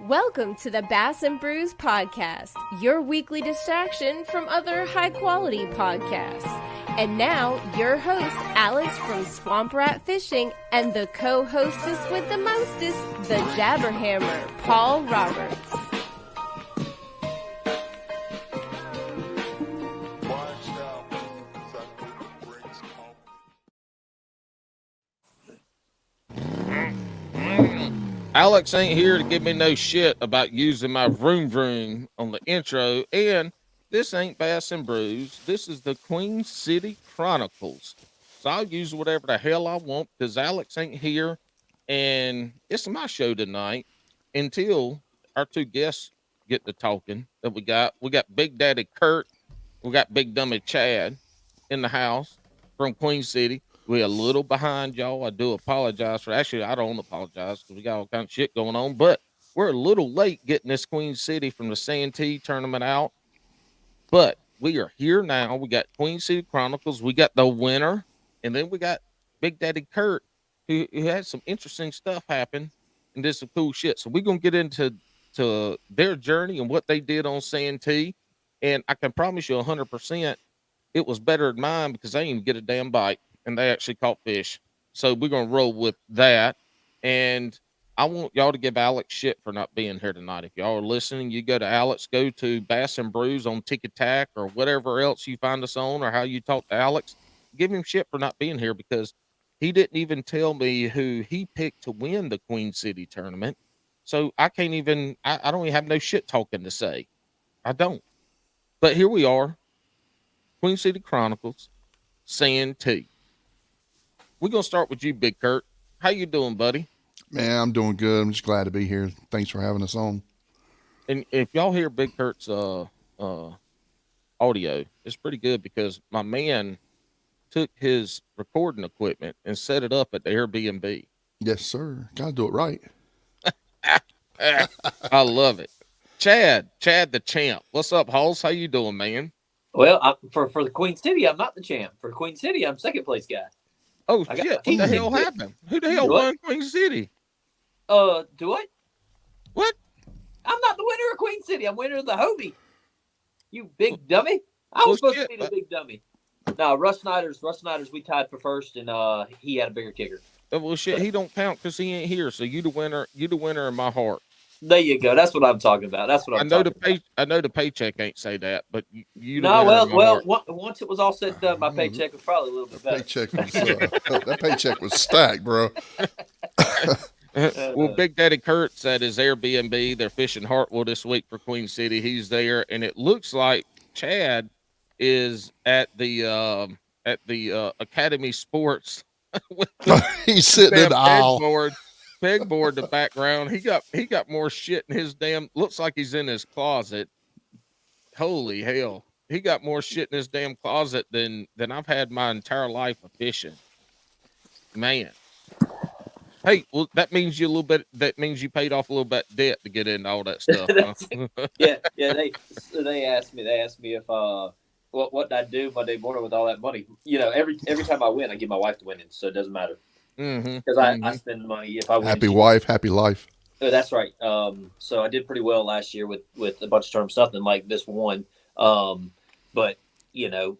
Welcome to the Bass and Brews podcast, your weekly distraction from other high-quality podcasts. And now, your host, Alex from Swamp Rat Fishing, and the co-hostess with the mostest, the Jabberhammer, Paul Roberts. Alex ain't here to give me no shit about using my vroom vroom on the intro, and this ain't Bass and Brews. This is the Queen City Chronicles. So I'll use whatever the hell I want because Alex ain't here, and it's my show tonight until our two guests get to talking that we got. We got Big Daddy Kurt, we got Big Dummy Chad in the house from Queen City. We're a little behind, y'all. I do apologize for. Actually, I don't apologize because we got all kind of shit going on. But we're a little late getting this Queen City from the Santee tournament out. But we are here now. We got Queen City Chronicles. We got the winner, and then we got Big Daddy Kurt, who had some interesting stuff happen and did some cool shit. So we're gonna get into their journey and what they did on Santee. And I can promise you 100%. It was better than mine because I didn't even get a damn bite, and they actually caught fish. So we're gonna roll with that. And I want y'all to give Alex shit for not being here tonight. If y'all are listening, you go to Alex, go to Bass and Brews on TikTok or whatever else you find us on, or how you talk to Alex. Give him shit for not being here because he didn't even tell me who he picked to win the Queen City tournament. So I can't even. I don't even have no shit talking to say. I don't. But here we are. Queen City Chronicles, Santee. We're gonna start with you, Big Kurt. How you doing, buddy? Man, I'm doing good. I'm just glad to be here. Thanks for having us on. And if y'all hear Big Kurt's audio, it's pretty good because my man took his recording equipment and set it up at the Airbnb. Yes, sir. Gotta do it right. I love it. Chad the champ. What's up, Halls? How you doing, man? Well, for the Queen City, I'm not the champ. For Queen City, I'm second place guy. Oh shit! What the hell happened? Who the hell won Queen City? Do I? What? I'm not the winner of Queen City. I'm winner of the Hobie. You big dummy! I was supposed to be the big dummy. No, Russ Snyder's. We tied for first, and he had a bigger kicker. Well, shit, he don't count because he ain't here. So you the winner. You the winner in my heart. There you go. That's what I'm talking about. I know the paycheck ain't say that, but you. Once it was all said and done, my paycheck was probably a little bit better. That paycheck was stacked, bro. Well, Big Daddy Kurt's at his Airbnb. They're fishing Hartwell this week for Queen City. He's there, and it looks like Chad is at the Academy Sports. He's sitting in the aisle. Pegboard the background. He got more shit in his damn. Looks like he's in his closet. Holy hell! He got more shit in his damn closet than I've had my entire life of fishing. Man. Hey, well, that means you paid off a little bit of debt to get into all that stuff. Huh? yeah. They asked me if what did I do Monday morning with all that money. You know, every time I win, I give my wife the winnings, so it doesn't matter. Because I spend the money if I win. Happy wife, happy life. Oh, that's right. So I did pretty well last year with a bunch of terms, nothing like this one. But you know,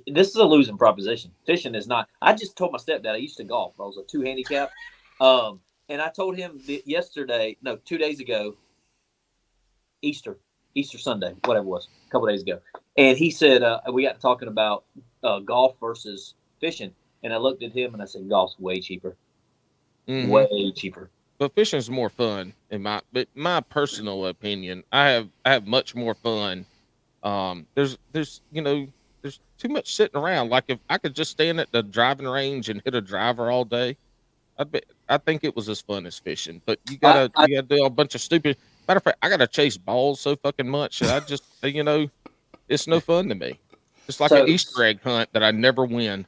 this is a losing proposition. Fishing is not. I just told my stepdad I used to golf. I was a 2 handicap. And I told him 2 days ago, Easter Sunday, whatever it was, a couple days ago. And he said, we got to talking about golf versus fishing. And I looked at him and I said, golf's way cheaper. Mm-hmm. Way cheaper. But fishing's more fun in my personal opinion. I have much more fun. There's too much sitting around. Like if I could just stand at the driving range and hit a driver all day, I think it was as fun as fishing. But you gotta do a bunch of stupid. Matter of fact, I gotta chase balls so fucking much. I just it's no fun to me. It's like an Easter egg hunt that I never win.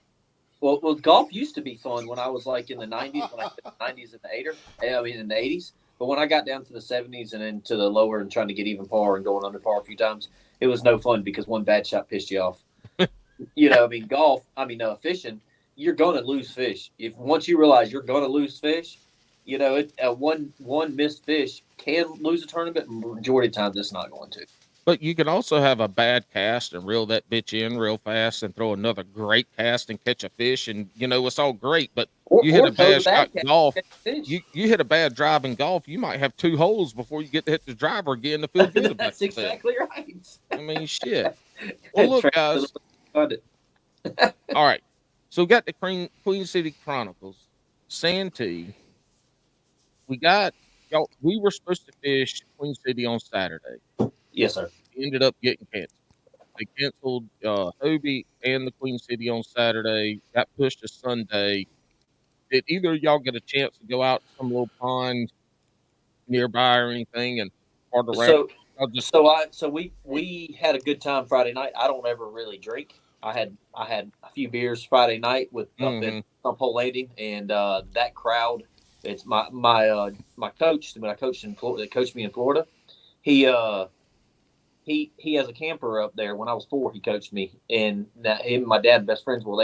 Well, golf used to be fun when I was like in the 90s, when I did the 90s in the 80s. But when I got down to the 70s and into the lower and trying to get even par and going under par a few times, it was no fun because one bad shot pissed you off. Fishing, you're going to lose fish. Once you realize you're going to lose fish, you know, one missed fish can lose a tournament. Majority of times, it's not going to. But you can also have a bad cast and reel that bitch in real fast and throw another great cast and catch a fish, and it's all great. But you hit Or a throw the bad bad shot cat in golf. and catch a fish. You hit a bad drive in golf, you might have 2 holes before you get to hit the driver again to feel good about That's yourself. exactly right. I mean, shit. Well, look, guys. Find it. All right. So we got the Queen City Chronicles, Santee. We got y'all. We were supposed to fish Queen City on Saturday. Yes, sir. It ended up getting canceled. They canceled Hobie and the Queen City on Saturday. Got pushed to Sunday. Did either of y'all get a chance to go out to some little pond nearby or anything and part around? So I'll just we had a good time Friday night. I don't ever really drink. I had a few beers Friday night with up mm-hmm. at Pole Landing, and that crowd. It's my coach when I coached in Florida. That coached me in Florida. He he has a camper up there. When I was 4, he coached me, and him and my dad best friends. Well,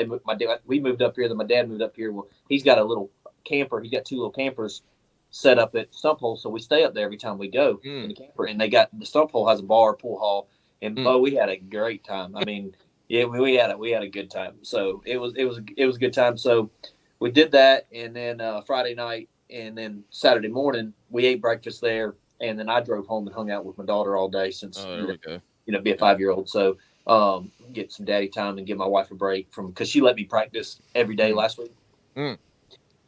we moved up here. Then my dad moved up here. Well, he's got a little camper. He's got 2 little campers set up at Stump Hole, so we stay up there every time we go in the camper. And they got the Stump Hole has a bar, pool hall, and we had a great time. I mean, yeah, we had a good time. So it was a good time. So we did that, and then Friday night, and then Saturday morning we ate breakfast there, and then I drove home and hung out with my daughter all day since we go. Be a 5-year-old. So get some daddy time and give my wife a break from because she let me practice every day last week.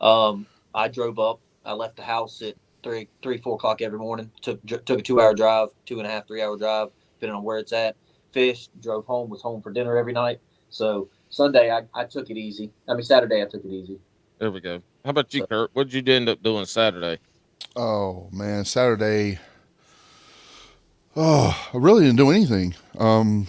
I drove up. I left the house at 4 o'clock every morning. Took a 2-hour drive, 2.5, 3-hour drive, depending on where it's at. Fished, drove home, was home for dinner every night. So Sunday I took it easy. Saturday I took it easy. There we go. How about you, Kurt? What did you end up doing Saturday? Oh man, Saturday. Oh, I really didn't do anything. I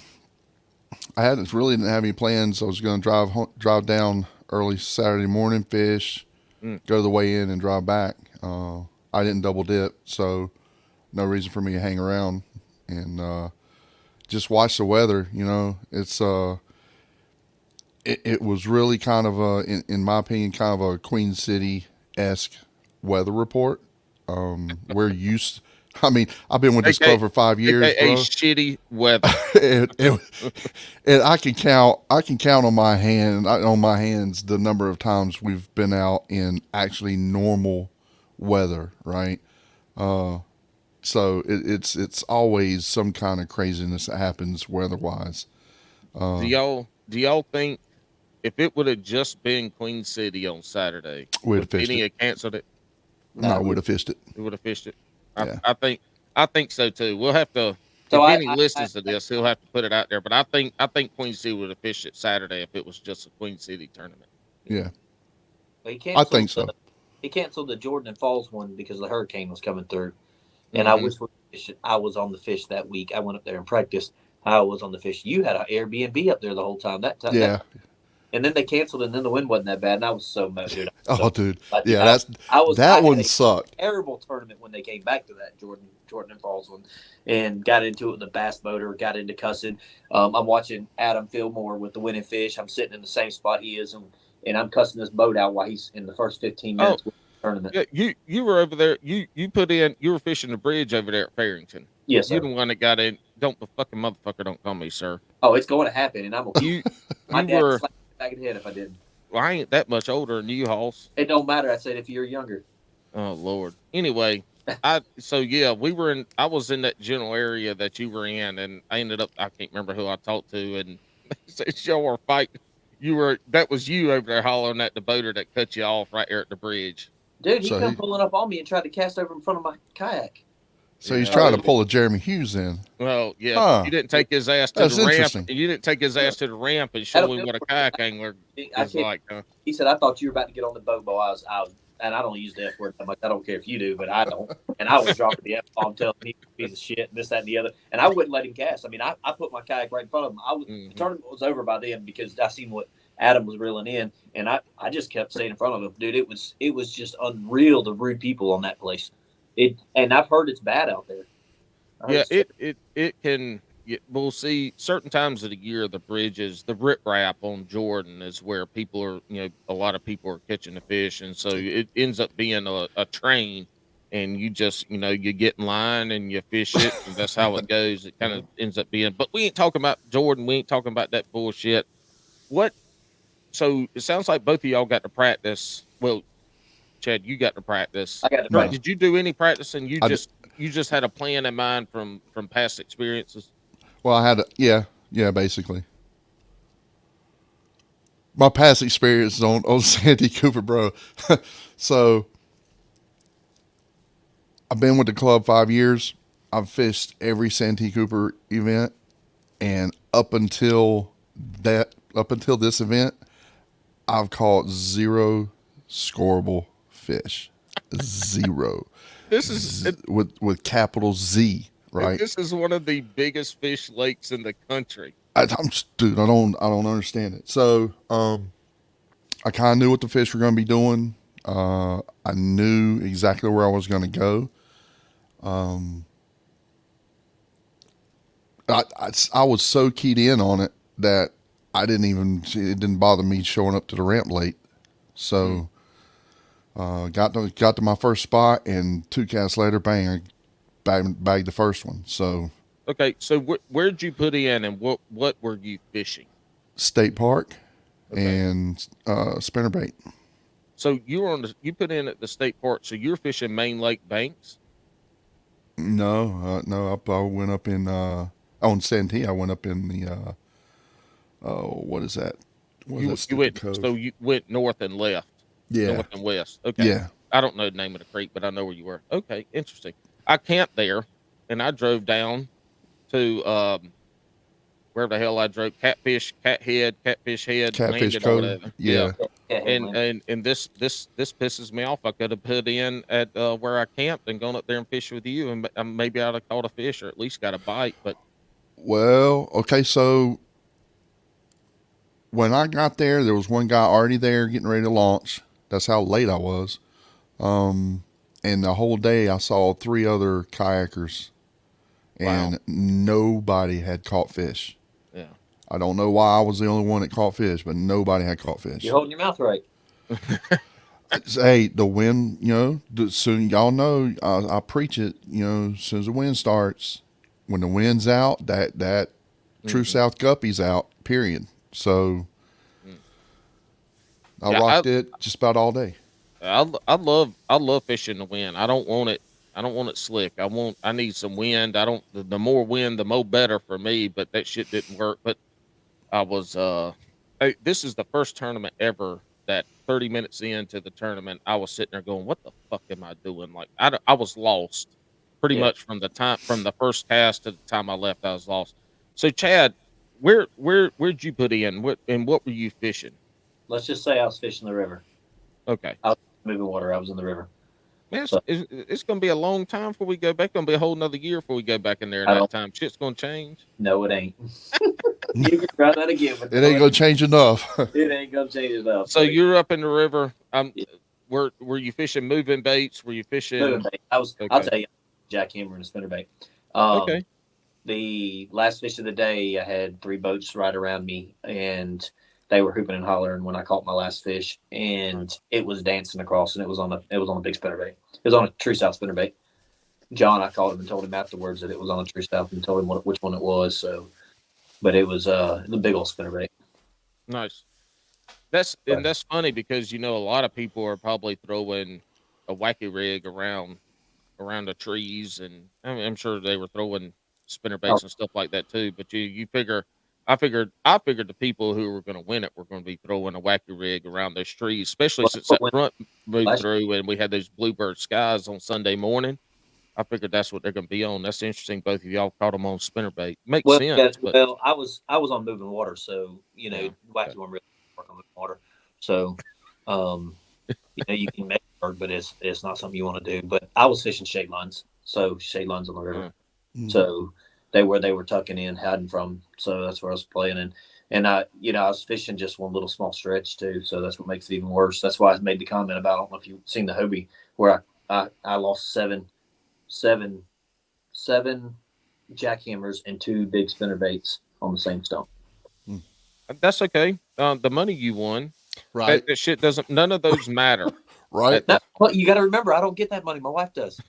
didn't have any plans. I was going to drive down early Saturday morning, fish, go to the weigh in, and drive back. I didn't double dip, so no reason for me to hang around and just watch the weather. It's it was really kind of in my opinion, kind of a Queen City-esque weather report. We're used. I've been with this club for 5 years, AKA bro. shitty weather. and I can count on my hands the number of times we've been out in actually normal weather, right? So it's always some kind of craziness that happens weather-wise. Do y'all think if it would have just been Queen City on Saturday, we'd have fished Penny it? had canceled it? No, we'd have fished it. We would have fished it. Yeah. I think so too. We'll have to. So if Benny listens to this, he'll have to put it out there. But I think Queen City would have fished it Saturday if it was just a Queen City tournament. Yeah, I think so. He canceled the Jordan and Falls one because the hurricane was coming through, and I wish I was on the fish that week. I went up there and practiced. I was on the fish. You had an Airbnb up there the whole time. And then they canceled, and then the wind wasn't that bad, and I was so mad, dude. Dude, yeah, that one sucked. Terrible tournament when they came back to that Jordan and Falls one, and got into it with the bass boater, got into cussing. I'm watching Adam Fillmore with the winning fish. I'm sitting in the same spot he is, and I'm cussing this boat out while he's in the first 15 minutes of the tournament. Yeah, you were over there. You were fishing the bridge over there at Farrington. Yes, sir. You're the one that got in. Don't call me sir. Oh, it's going to happen, and I'm okay. My dad were slapped me back in the head if I didn't. Well, I ain't that much older than you, Hoss. It don't matter. I said if you're younger. Oh Lord. Anyway, I was in that general area that you were in, and I ended up. I can't remember who I talked to, and they said y'all were fighting. That was you over there hollering at the boater that cut you off right there at the bridge. Dude, he come pulling up on me and tried to cast over in front of my kayak. So he's trying to pull a Jeremy Hughes in. Well, yeah, you didn't take his ass to the ramp. You didn't take his ass to the ramp and show him what a kayak angler is like. Huh? He said, "I thought you were about to get on the boat, but I was, and I don't use the F word that much. I don't care if you do, but I don't." And I was dropping the F bomb, telling him he's a piece of shit, and this, that, and the other. And I wouldn't let him cast. I put my kayak right in front of him. The tournament was over by then because I seen what Adam was reeling in, and I just kept staying in front of him, dude. It was just unreal the rude people on that place. And I've heard it's bad out there. Yeah, it can. we'll see certain times of the year the bridges, the riprap on Jordan is where people are, a lot of people are catching the fish, and so it ends up being a train, and you just, you get in line and you fish it, and that's how it goes. It kind of ends up being, but we ain't talking about Jordan. We ain't talking about that bullshit. What? So it sounds like both of y'all got to practice. Well, Chad, you got to practice. I got to No. practice. Did you do any practicing? I d- You just had a plan in mind from past experiences. well, I had yeah, basically. My past experience on Santee Cooper, bro. So I've been with the club 5 years. I've fished every Santee Cooper event, and up until this event, I've caught zero scoreable fish. Zero. This is With capital Z, right? this is one of the biggest fish lakes in the country. Dude, I don't understand it. So, I kind of knew what the fish were going to be doing. I knew exactly where I was going to go. I was so keyed in on it that it didn't bother me showing up to the ramp late. So, got to my first spot, and 2 casts later, bang, I bagged the first one. So, Okay, so where'd you put in, and what were you fishing? State Park Okay, and spinnerbait. so you put in at the state park, so you're fishing Main Lake banks. No. I went up in on Santee. I went up in the what is that? What is that You stupid went so cove? you went north and left, Yeah, north and west. Okay, yeah. I don't know the name of the creek, but I know where you were. Okay, interesting. I camped there, and I drove down to where the hell I drove, Catfish Head, Catfish Landing or Cove. whatever. Yeah, Yeah. Yeah, and Headland. and this pisses me off. I could have put in at where I camped and gone up there and fished with you, and maybe I'd have caught a fish or at least got a bite. But Well, okay. So when I got there was one guy already there getting ready to launch. That's how late I was. Um, and the whole day I saw 3 other kayakers, wow, and nobody had caught fish. yeah. I don't know why I was the only one that caught fish, but nobody had caught You're fish. holding your mouth right. Hey, the wind, soon y'all know I preach it. As soon as the wind starts, when the wind's out, that true Hmm. south guppy's out. Period. So I Yeah, rocked it just about all day. I love fishing the wind. I don't want it. I don't want it slick. I need some wind. I don't. The more wind, the more better for me. But that shit didn't work. But I was this is the first tournament ever that 30 minutes into the tournament I was sitting there going, what the fuck am I doing? Like I was lost pretty Yeah. much from the first cast to the time I left. I was lost. So Chad, where'd you put in? What were you fishing? Let's just say I was fishing the river. Okay. I was moving water. I was in the river. Man, So it's going to be a long time before we go back. Going to be a whole nother year before we go back in there. And I that don't time, shit's going to change. know it ain't. You can try that again, but It no, ain't gonna change enough. it ain't gonna change it up. So Buddy. you're up in the river. Yeah, Were you fishing moving baits? Were you moving fishing? bait. I'll Okay. tell you, jackhammer and a spinnerbait. Um, Okay. the last fish of the day, I had 3 boats right around me, and they were hooping and hollering when I caught my last fish, and Nice. it was dancing across, and it was on a big spinnerbait. It was on a true south spinnerbait. John, I called him and told him afterwards that it was on a true south, and told him which one it was. So, but it was the big old spinnerbait. Nice. But That's funny because a lot of people are probably throwing a wacky rig around the trees, and I'm sure they were throwing spinner oh, baits and stuff like that too. But you figure, I figured the people who were going to win it were going to be throwing a wacky rig around those trees, especially well, since what that went front moved last through and we had those bluebird skies on Sunday morning. I figured that's what they're going to be on. That's interesting. Both of y'all caught them on spinnerbait. Makes Well, yeah, sense, but well, I was on moving water, so yeah, wacky okay, one really work on moving water. So, um, you can make it work, but it's not something you want to do. But I was fishing shade lines, so shade lines on the river. uh, So they were tucking in, hiding from. So that's where I was playing, and I was fishing just one little small stretch too. So that's what makes it even worse. That's why I made the comment about, I don't know if you've seen the Hobie, where I lost seven jackhammers and 2 big spinner baits on the same stump. That's okay. The money you won, Right. that shit doesn't. None of those matter. Right. At this But you got to remember, I don't get that money. My wife does.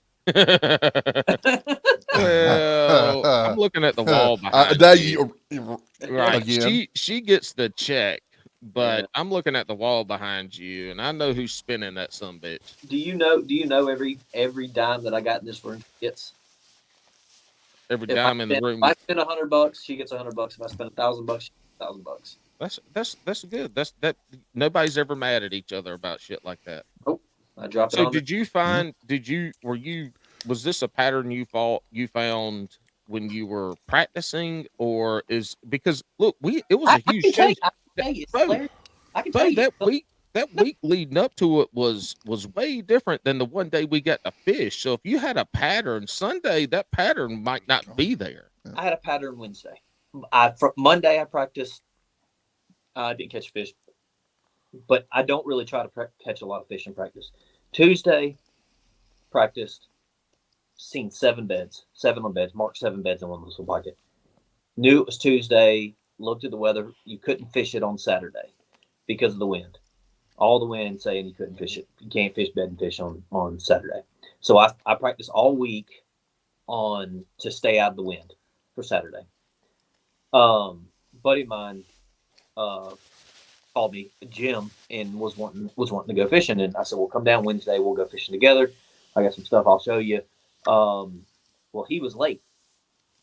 Well, I'm looking at the wall behind that you. you Right. again. She gets the check, but Yeah. I'm looking at the wall behind you, and I know who's spinning that bitch. Do you know every dime that I got in this room gets? Every dime in the If room. I spend $100, she gets $100. If I spend $1,000, she gets $1,000. That's good. That nobody's ever mad at each other about shit like that. Oh, I drop it So on her. did you find? Was this a pattern you found when you were practicing, or is because look, it was a I huge can tell you, change. I can tell you, it's Bro, hilarious. I can tell you. that week leading up to it was way different than the one day we got to fish. So if you had a pattern Sunday, that pattern might not be there. I had a pattern Wednesday. Monday I practiced. I didn't catch fish, but I don't really try to catch a lot of fish in practice. Tuesday practiced, seen 7 beds, 7 on beds, marked 7 beds in one little bucket. Knew it was Tuesday. Looked at the weather. You couldn't fish it on Saturday because of the wind. All the wind saying you couldn't fish it. You can't fish bed and fish on Saturday. So I practiced all week to stay out of the wind for Saturday. Buddy of mine called me, Jim, and was wanting to go fishing, and I said, "Well, come down Wednesday. We'll go fishing together. I got some stuff I'll show you." Well, he was late,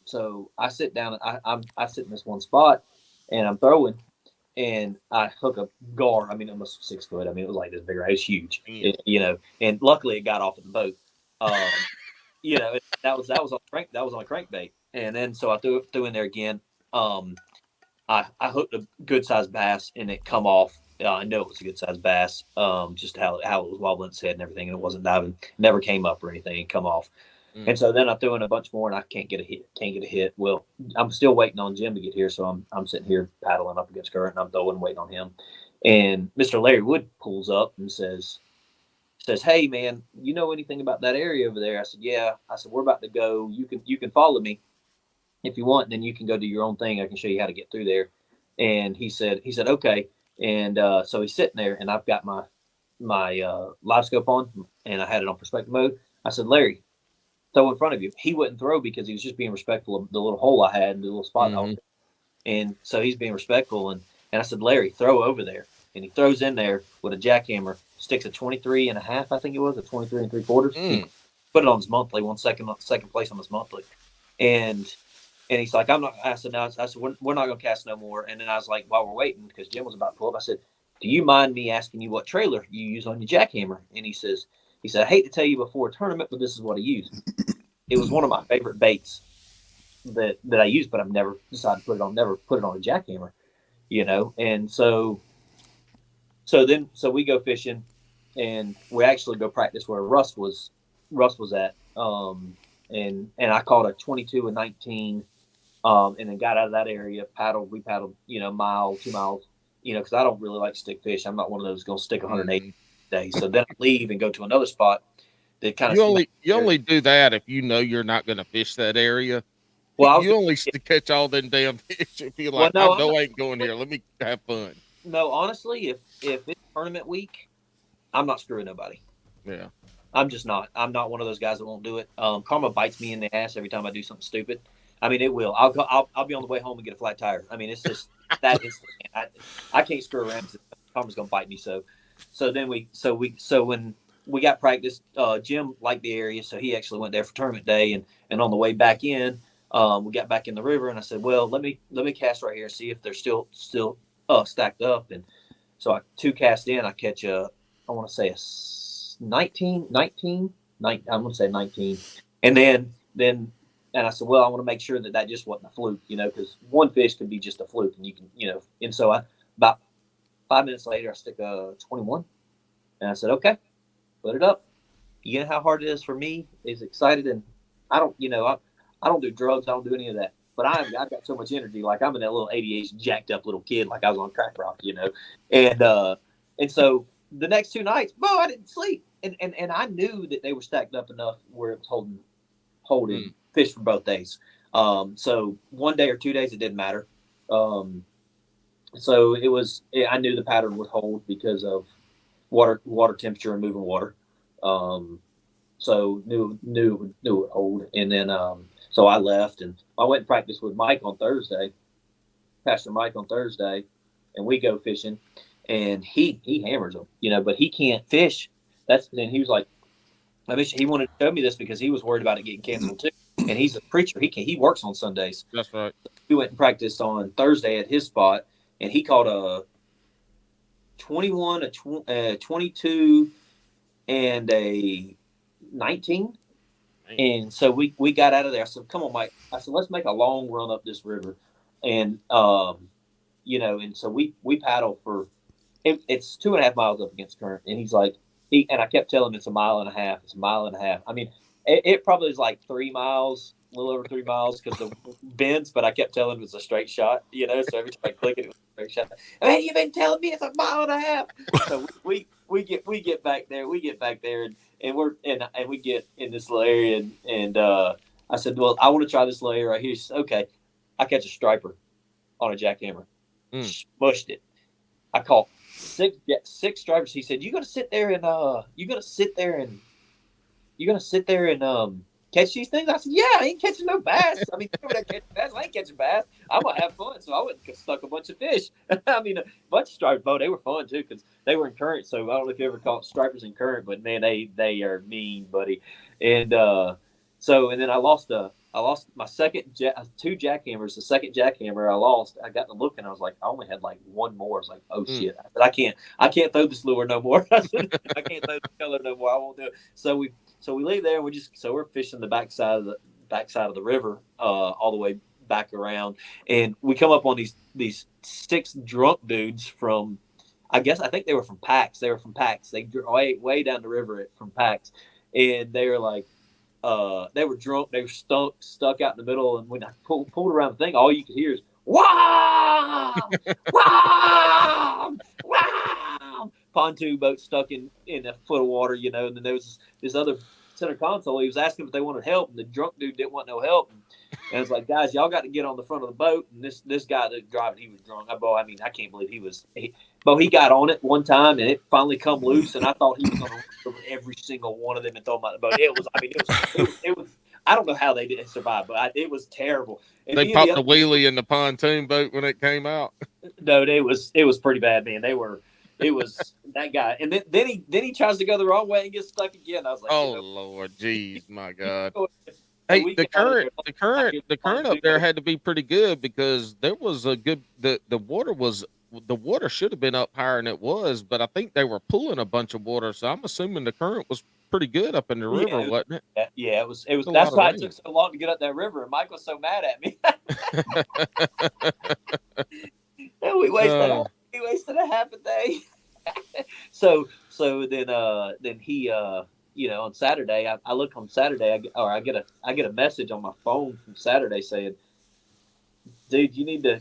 so I sit down. I sit in this one spot, and I'm throwing, and I hook a gar. I mean, it was 6 foot. I mean, it was like this big. It was huge, and luckily it got off of the boat. That was on a crankbait, and then so I threw in there again. I hooked a good sized bass, and it come off. I know it was a good sized bass. Just how it was wobbling its head and everything, and it wasn't diving. Never came up or anything. It come off. And so then I threw in a bunch more, and I can't get a hit. Well, I'm still waiting on Jim to get here, so I'm sitting here paddling up against current, and I'm throwing, waiting on him. And Mr. Larry Wood pulls up and says, "Hey man, you know anything about that area over there?" I said, "Yeah." I said, "We're about to go. You can follow me if you want, then you can go do your own thing. I can show you how to get through there." And he said, okay. And so he's sitting there, and I've got my live scope on, and I had it on perspective mode. I said, "Larry, throw in front of you." He wouldn't throw because he was just being respectful of the little hole I had and the little spot I was in. And so he's being respectful. And I said, "Larry, throw over there." And he throws in there with a jackhammer, sticks a 23 and a half, I think it was, a 23 and 3/4. He put it on his monthly, second place on his monthly. And he's like, "I'm not." I said, "No." I said, we're not going to cast no more." And then I was like, while we're waiting, because Jim was about to pull up, I said, "Do you mind me asking you what trailer you use on your jackhammer?" And he said, "I hate to tell you before a tournament, but this is what I use." It was one of my favorite baits that I used, but I've never decided to put it on a jackhammer, And so we go fishing, and we actually go practice where Russ was at. And I caught a 22 and 19. And then got out of that area, we paddled, mile, 2 miles, because I don't really like stick fish. I'm not one of those going to stick 180 days. So then I leave and go to another spot that kind of. You only do that if you know you're not going to fish that area. Well, you only catch all them damn fish if you're like, I ain't going here. Let me have fun. No, honestly, if it's tournament week, I'm not screwing nobody. Yeah. I'm just not. I'm not one of those guys that won't do it. Karma bites me in the ass every time I do something stupid. I mean, it will. I'll be on the way home and get a flat tire. I mean, it's just that is. I can't screw around. Karma's gonna bite me. So when we got practice, Jim liked the area, so he actually went there for tournament day. And on the way back in, we got back in the river, and I said, "Well, let me cast right here and see if they're still stacked up." And so I 2 cast in. I catch I want to say a 19. I'm gonna say 19, and then. And I said, "Well, I want to make sure that just wasn't a fluke, because one fish could be just a fluke, and you can, And so about 5 minutes later, I stick a 21, and I said, "Okay, put it up." You know how hard it is for me? Is excited, and I don't, I don't do drugs, I don't do any of that. But I've got so much energy, like I'm in that little ADHD jacked up little kid, like I was on crack rock, And so the next 2 nights, I didn't sleep, and I knew that they were stacked up enough where it was holding fish for both days. So 1 day or 2 days, it didn't matter. So I knew the pattern would hold because of water temperature and moving water. Um, so knew it would hold. And then so I left and I went and practiced with Mike on Thursday, Pastor Mike on Thursday, and we go fishing, and he hammers them, but he can't fish. Then he was like, I wish he wanted to show me this because he was worried about it getting canceled too. And he's a preacher. He works on Sundays. That's right. We went and practiced on Thursday at his spot, and he caught a 21, a 22, and a 19. And so we got out of there. I said, "Come on, Mike." I said, "Let's make a long run up this river," and and so we paddle for it's 2.5 miles up against current, and he's like, and I kept telling him it's a mile and a half. It's a mile and a half. I mean, it probably is like 3 miles, a little over 3 miles because the bends, but I kept telling him it's a straight shot. So every time I click it, it was a straight shot. Man, you've been telling me it's a mile and a half. So we get back there. We get back there, and we get in this little area, and I said, "Well, I want to try this little area right here." She said, "Okay." I catch a striper on a jackhammer, smushed it. I caught six stripers. He said, "You're gonna sit there and catch these things?" I said, "Yeah, I ain't catching no bass. I mean, catching bass. I ain't catching bass. I'm gonna have fun." So I went and stuck a bunch of fish. I mean, a bunch of stripers. But they were fun too because they were in current. So I don't know if you ever caught stripers in current, but man, they are mean, buddy. And and then I lost my two jackhammers. The second jackhammer I lost, I got to look and I was like, I only had like one more. I was like, oh shit! I said, I can't throw this lure no more. I can't throw the color no more. I won't do it. So we leave there and we're fishing the backside of the river, all the way back around, and we come up on these 6 drunk dudes from, I think they were from PAX. They way down the river from PAX, and they were like. They were drunk. They were stuck out in the middle. And when I pulled around the thing, all you could hear is "Wow, wow, wow!" Pontoon boat stuck in a foot of water, And then there was this other center console. He was asking if they wanted help, and the drunk dude didn't want no help. And I was like, "Guys, y'all got to get on the front of the boat." And this guy that driving, he was drunk. I can't believe he got on it one time, and it finally come loose. And I thought he was going to run over every single one of them and throw them out the boat. It was. I don't know how they didn't survive, but it was terrible. And they popped the wheelie in the pontoon boat when it came out. No, it was pretty bad, man. It was that guy, and then he tries to go the wrong way and gets stuck again. I was like, "Oh Lord, jeez, my God." Hey, the current up there had to be pretty good because there was a good the water should have been up higher than it was, but I think they were pulling a bunch of water, so I'm assuming the current was pretty good up in the river, wasn't it? Yeah, it was. That's why it took so long to get up that river, and Mike was so mad at me. We wasted a half a day. So then he on Saturday, I look on Saturday, I get a message on my phone from Saturday saying, "Dude, you need to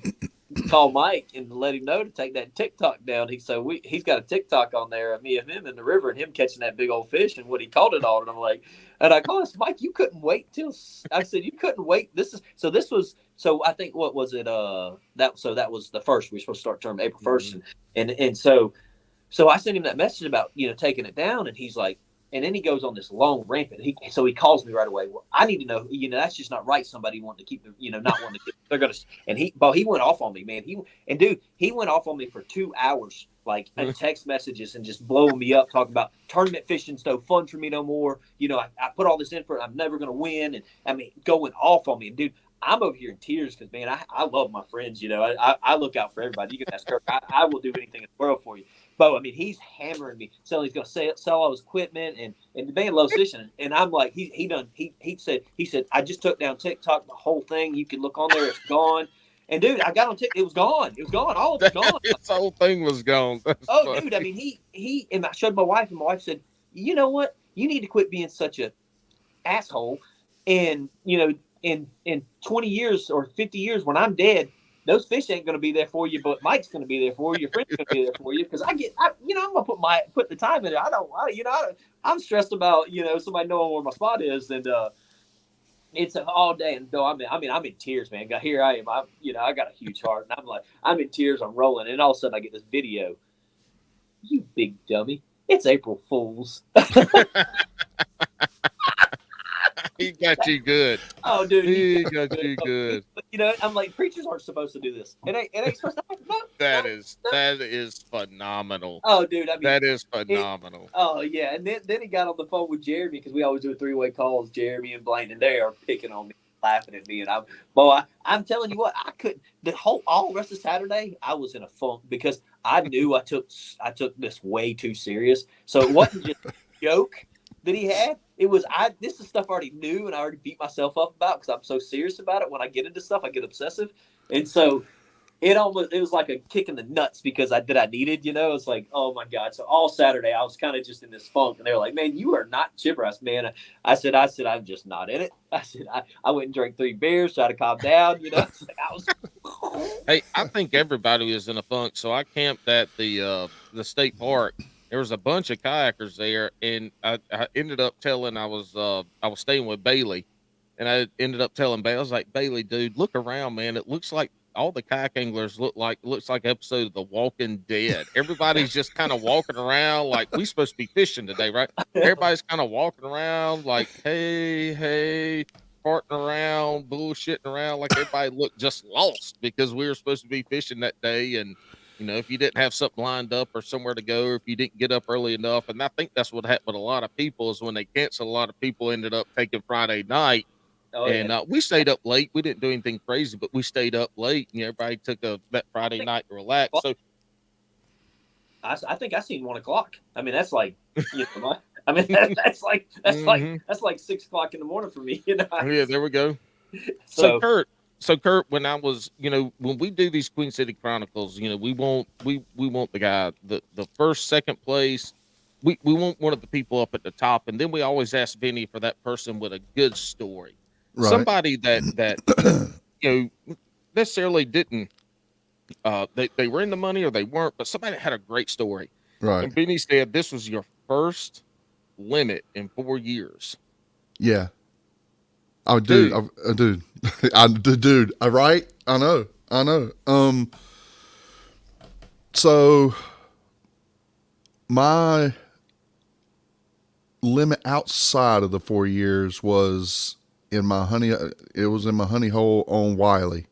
call Mike and let him know to take that TikTok down." He's got a TikTok on there of me and him in the river and him catching that big old fish and what he caught it on. And I'm like, and I called Mike, you couldn't wait till I said you couldn't wait. So I think what was it? That was the first. We were supposed to start term April 1st, and so I sent him that message about taking it down, and he's like. And then he goes on this long rant. He calls me right away. Well, I need to know. That's just not right. Somebody wanting to keep not wanting to keep. They're gonna. And he went off on me, man. He went off on me for 2 hours, like in text messages and just blowing me up, talking about tournament fishing's no fun for me no more. I put all this in for it. I'm never gonna win, and I mean going off on me. And dude, I'm over here in tears because man, I love my friends. I look out for everybody. You can ask Kirk. I will do anything in the world for you. But I mean, he's hammering me, selling he's going to sell all his equipment, and the man loves fishing. And I'm like, he said, "I just took down TikTok, the whole thing. You can look on there, it's gone." And dude, I got on TikTok, it was gone. All of it was gone. This whole thing was gone. That's funny. Dude, I mean, he and I showed my wife, and my wife said, "You know what? You need to quit being such a asshole, and in 20 years or 50 years when I'm dead." Those fish ain't going to be there for you, but Mike's going to be there for you. Your friend's going to be there for you because I'm going to put the time in it. I'm stressed about somebody knowing where my spot is, and It's all day, and though I'm in tears, man. Here I am. I got a huge heart, and I'm in tears. I'm rolling, and all of a sudden I get this video. You big dummy! It's April Fools. He got you good. Oh, dude, He got you good. I'm like, preachers aren't supposed to do this. It ain't supposed to happen. No, That no, is no. that is phenomenal. Oh, dude, That is it. phenomenal. Oh yeah, and then he got on the phone with Jeremy because we always do 3-way calls. Jeremy and Blaine, and they are picking on me, laughing at me, and I'm telling you what, I couldn't. All the rest of Saturday, I was in a funk because I knew I took this way too serious. So it wasn't just a joke that he had. It was this is stuff I already knew and I already beat myself up about because I'm so serious about it. When I get into stuff, I get obsessive, and so it was like a kick in the nuts because I needed, it's like, oh my God. So all Saturday I was kind of just in this funk, and they were like, man, you are not chipper. I said, man, I said I'm just not in it. I said I went and drank 3 beers, tried to calm down, It's like I was Hey, I think everybody is in a funk. So I camped at the state park. There was a bunch of kayakers there, and I ended up telling I was staying with Bailey, and I ended up telling Bailey, I was like, Bailey, dude, look around, man. It looks like all the kayak anglers looks like an episode of The Walking Dead. Everybody's just kind of walking around like we supposed to be fishing today, right? Everybody's kind of walking around like, hey, hey, farting around, bullshitting around, like everybody looked just lost because we were supposed to be fishing that day. And if you didn't have something lined up or somewhere to go, or if you didn't get up early enough, and I think that's what happened with a lot of people is when they canceled, a lot of people ended up taking Friday night. oh yeah. And we stayed up late. We didn't do anything crazy, but we stayed up late. And everybody took that Friday night to relax. So I think I seen 1 o'clock. I mean, that's like, I mean, mhm. that's like 6 o'clock in the morning for me, Yeah, there we go. So So Kurt, when I was, when we do these Queen City Chronicles, we want the guy, the first, second place. We want one of the people up at the top, and then we always ask Vinny for that person with a good story, Right. somebody that necessarily didn't they were in the money or they weren't, but somebody that had a great story. Right. And Vinny said this was your first limit in 4 years, Yeah. Oh, dude. dude. Dude. Dude. Right. I know. I know. So my limit outside of the 4 years was in my honey. It was in my honey hole on Wiley,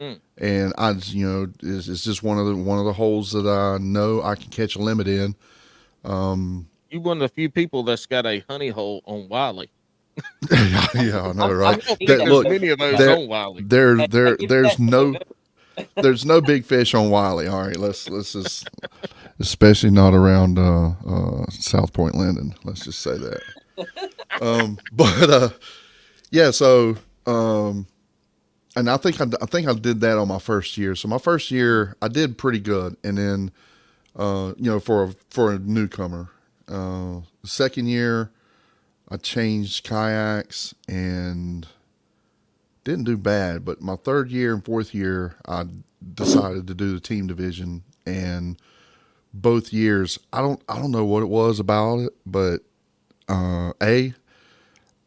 Mm. and it's just one of the holes that I know I can catch a limit in. You one of the few people that's got a honey hole on Wiley. Yeah, I know, I'm right? gonna need Think That that there's look, many photo. of those there, on Wiley. there, Hey, there, give me that there's photo. no big fish on Wiley. All right, let's just, especially not around South Point, Linden. Let's just say that. But yeah, so and I think I did that on my first year. So my first year I did pretty good, and then for a newcomer, the second year I changed kayaks and didn't do bad. But my third year and fourth year I decided to do the team division, and both years I don't know what it was about it, but a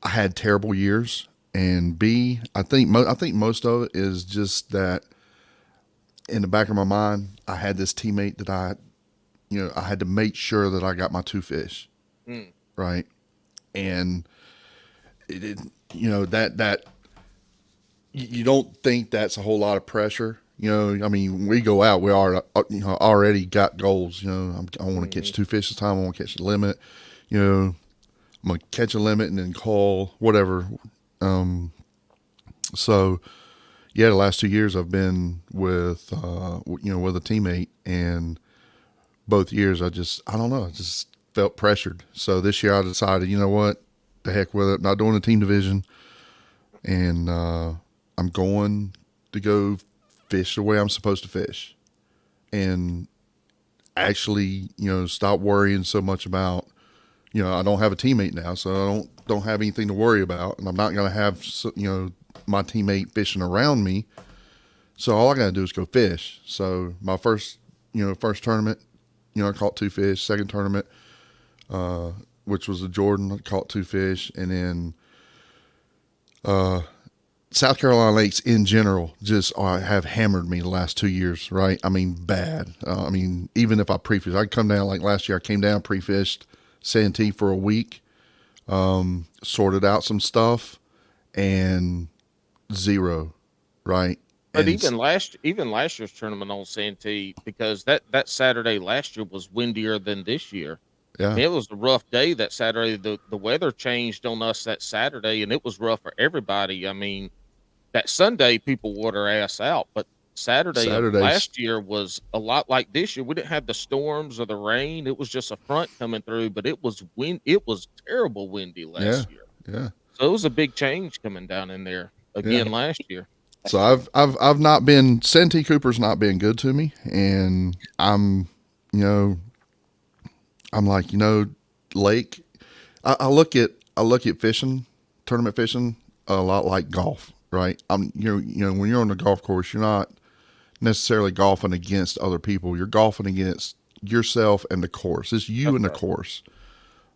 I had terrible years, and B I think most of it is just that in the back of my mind I had this teammate that I had to make sure that I got my 2 fish Mm. right, and it that you don't think that's a whole lot of pressure. I mean, when we go out, we are already got goals. I want to catch Mhm. 2 fish this time. I want to catch the limit. I'm gonna catch a limit and then call whatever. So yeah, the last 2 years I've been with a teammate, and both years I don't know, I just felt pressured. So this year I decided, you know what, the heck with it, not doing a team division, and I'm going to go fish the way I'm supposed to fish, and actually, stop worrying so much about, I don't have a teammate now, so I don't have anything to worry about, and I'm not going to have my teammate fishing around me. So all I got to do is go fish. So my first tournament, I caught 2 fish. Second tournament, which was a Jordan, I caught 2 fish, and then South Carolina lakes in general just have hammered me the last 2 years, right? I mean, bad. I mean, even if I pre-fish, I'd come down like last year. I came down, pre-fished Santee for a week, sorted out some stuff, and zero, right? But And even last year's tournament on Santee, because that Saturday last year was windier than this year. I yeah, mean, it was a rough day that Saturday. The weather changed on us that Saturday, and it was rough for everybody. I mean, that Sunday people wore their ass out, but Saturday of Saturdays, last year was a lot like this year. We didn't have the storms or the rain. It was just a front coming through, but it was wind. It was terrible windy yeah, last year. yeah, So it was a big change coming down in there yeah. again last year. So I've not been Santee Cooper's not been good to me, and you know I'm like lake. I look at fishing, tournament fishing, a lot like golf, right? When you're on the golf course, you're not necessarily golfing against other people. You're golfing against yourself and the course. It's you That's and the right. course.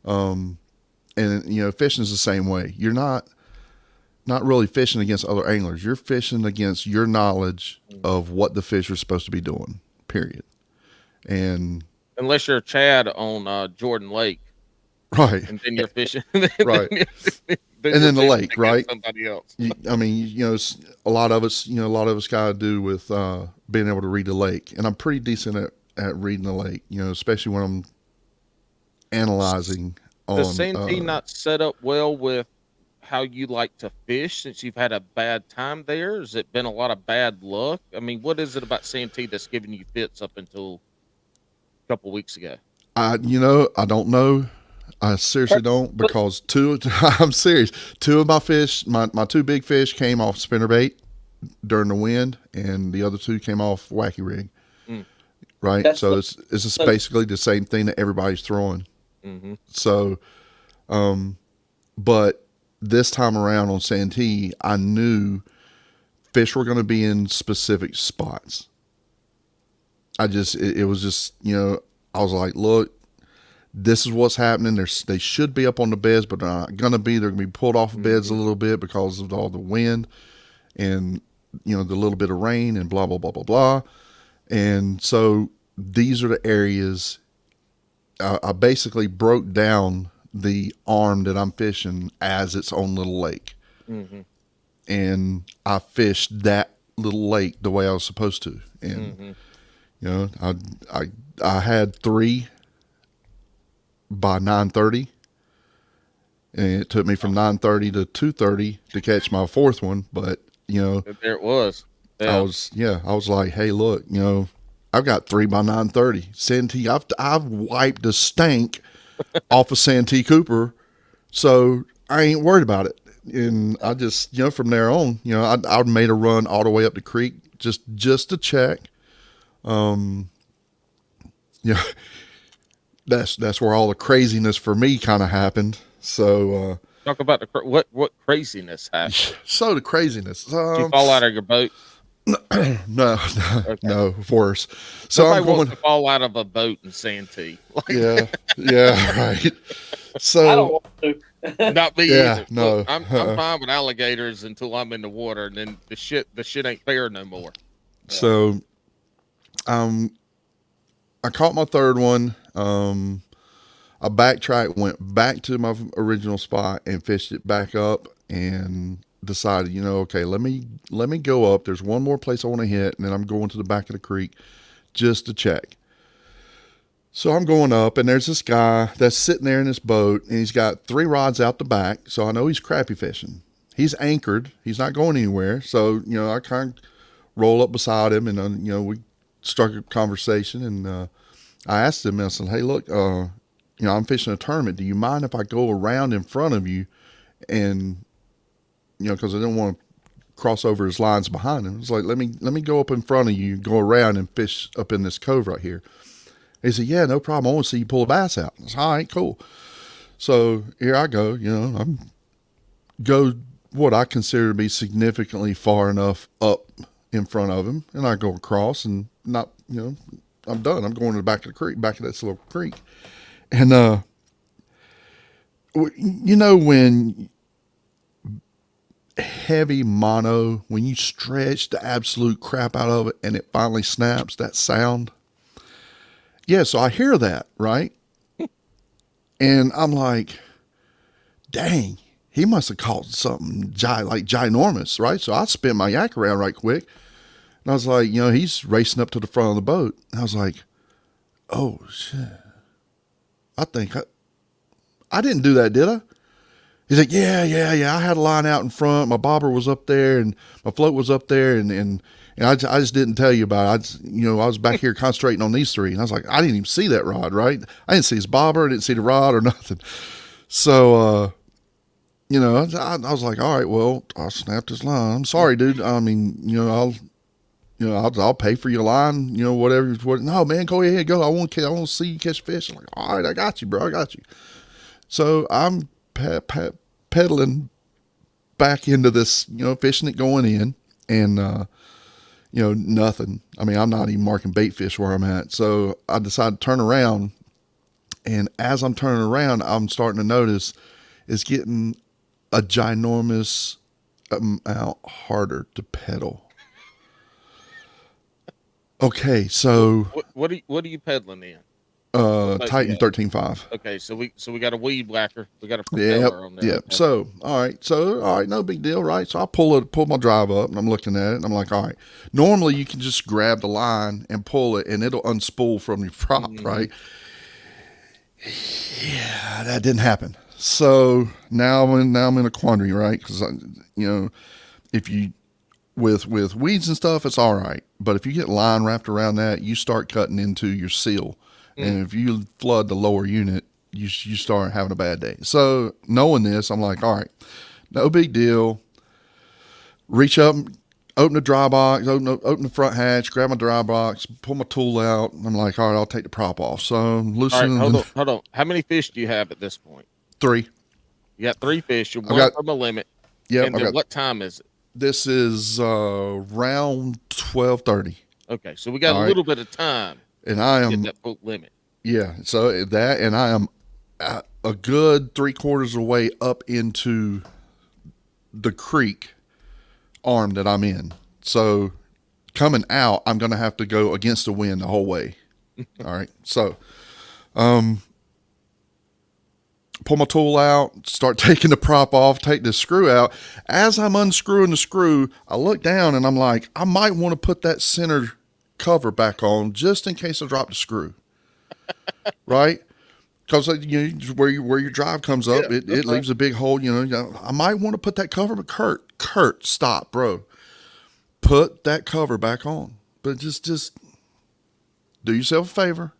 And fishing is the same way. You're not really fishing against other anglers. You're fishing against your knowledge Mhm. of what the fish are supposed to be doing. Period. And Unless you're Chad on Jordan Lake, right, and then you're fishing, right, then and you're then the fishing lake, against right? somebody else. I mean, a lot of us, got to do with being able to read the lake, and I'm pretty decent at reading the lake. Especially when I'm analyzing Does on. Santee not set up well with how you like to fish since you've had a bad time there? Has it been a lot of bad luck? I mean, what is it about Santee that's giving you fits up until a couple weeks ago? I don't know. I seriously don't because I'm serious. Two of my fish, my two big fish came off spinnerbait during the wind, and the other two came off wacky rig. Mm, Right, That's so it's just basically the same thing that everybody's throwing. mm-hmm. So, but this time around on Santee, I knew fish were going to be in specific spots. It was just I was like, look, this is what's happening. They should be up on the beds, but they're not going to be. They're going to be pulled off of beds a Mm-hmm. little bit because of all the wind and the little bit of rain and blah blah blah blah blah. And so these are the areas. I basically broke down the arm that I'm fishing as its own little lake, Mm-hmm. and I fished that little lake the way I was supposed to. And Mm-hmm. I had three by 9:30, and it took me from 9:30 to 2:30 to catch my fourth one. But There it was. I Yeah. was like, hey, look, I've got three by 9:30. Santee, I've wiped the stank off of Santee Cooper, so I ain't worried about it. And I just, from there on, I made a run all the way up the creek just to check. Yeah, that's where all the craziness for me kind of happened. So, Talk about what craziness happened. so the craziness. Did you fall out of your boat? No, Okay. no, worse. So Nobody I'm wants going. to fall out of a boat in Santee. Like, Yeah, yeah, right. I don't So want to. not me yeah, either. no. Look, I'm fine with alligators until I'm in the water, and then the shit ain't fair no more. Yeah. So, I caught my third one. I backtracked, went back to my original spot, and fished it back up, and decided, okay, let me go up. There's one more place I want to hit, and then I'm going to the back of the creek just to check. So I'm going up, and there's this guy that's sitting there in this boat, and he's got three rods out the back. So I know he's crappie fishing. He's anchored. He's not going anywhere. So I kind of roll up beside him, and we struck a conversation, and I asked him, I said, hey, look, I'm fishing a tournament. Do you mind if I go around in front of you? And because I didn't want to cross over his lines behind him. It's like, let me go up in front of you, go around and fish up in this cove right here. He said, yeah, no problem. I want to see you pull a bass out. I said, all right, cool. So here I go. I'm go what I consider to be significantly far enough up in front of him, and I go across, and not, I'm done. I'm going to the back of the creek, back of this little creek, and when heavy mono, when you stretch the absolute crap out of it and it finally snaps, that sound. Yeah, so I hear that, right? And I'm like, dang, he must have caught something ginormous, right? So I spin my yak around right quick. And I was like, he's racing up to the front of the boat. And I was like, oh, shit. I think I didn't do that, did I? He's like, yeah. I had a line out in front. My bobber was up there and my float was up there. And I just didn't tell you about it. I was back here concentrating on these three. And I was like, I didn't even see that rod, right? I didn't see his bobber. I didn't see the rod or nothing. So, I was like, all right, well, I snapped his line. I'm sorry, dude. I mean, I'll pay for your line, whatever. No, man, go ahead, go. I want to see you catch fish. I'm like, all right, I got you, bro. I got you. So I'm pedaling back into this, fishing it going in, and nothing. I mean, I'm not even marking bait fish where I'm at. So I decided to turn around, and as I'm turning around, I'm starting to notice it's getting a ginormous amount harder to pedal. Okay, so what are you peddling in? Titan 13.5. Okay, so we got a weed whacker. We got a propeller on there. Yep. Okay. So all right, no big deal, right? So I pull my drive up and I'm looking at it and I'm like, all right. Normally you can just grab the line and pull it and it'll unspool from your prop, right? Yeah, that didn't happen. So now I'm in a quandary, right? Because if you with weeds and stuff, it's all right. But if you get line wrapped around that, you start cutting into your seal. And if you flood the lower unit, you start having a bad day. So knowing this, I'm like, all right, no big deal. Reach up, open the dry box, open the front hatch, grab my dry box, pull my tool out. I'm like, all right, I'll take the prop off. So I'm loosening. All right, hold on. How many fish do you have at this point? 3. You got 3 fish. You're one from a limit. Yeah. And then what time is it? This is around 12:30. Okay, so we got a little bit of time. And I am that full limit. Yeah, so that, and I am a good 3/4 of the way up into the creek arm that I'm in. So coming out, I'm going to have to go against the wind the whole way. All right. So, pull my tool out, start taking the prop off, take the screw out. As I'm unscrewing the screw, I look down and I'm like, I might want to put that center cover back on just in case I drop the screw. Right? Because where your drive comes up, it leaves a big hole. I might want to put that cover, but Kurt, stop, bro. Put that cover back on. But just do yourself a favor.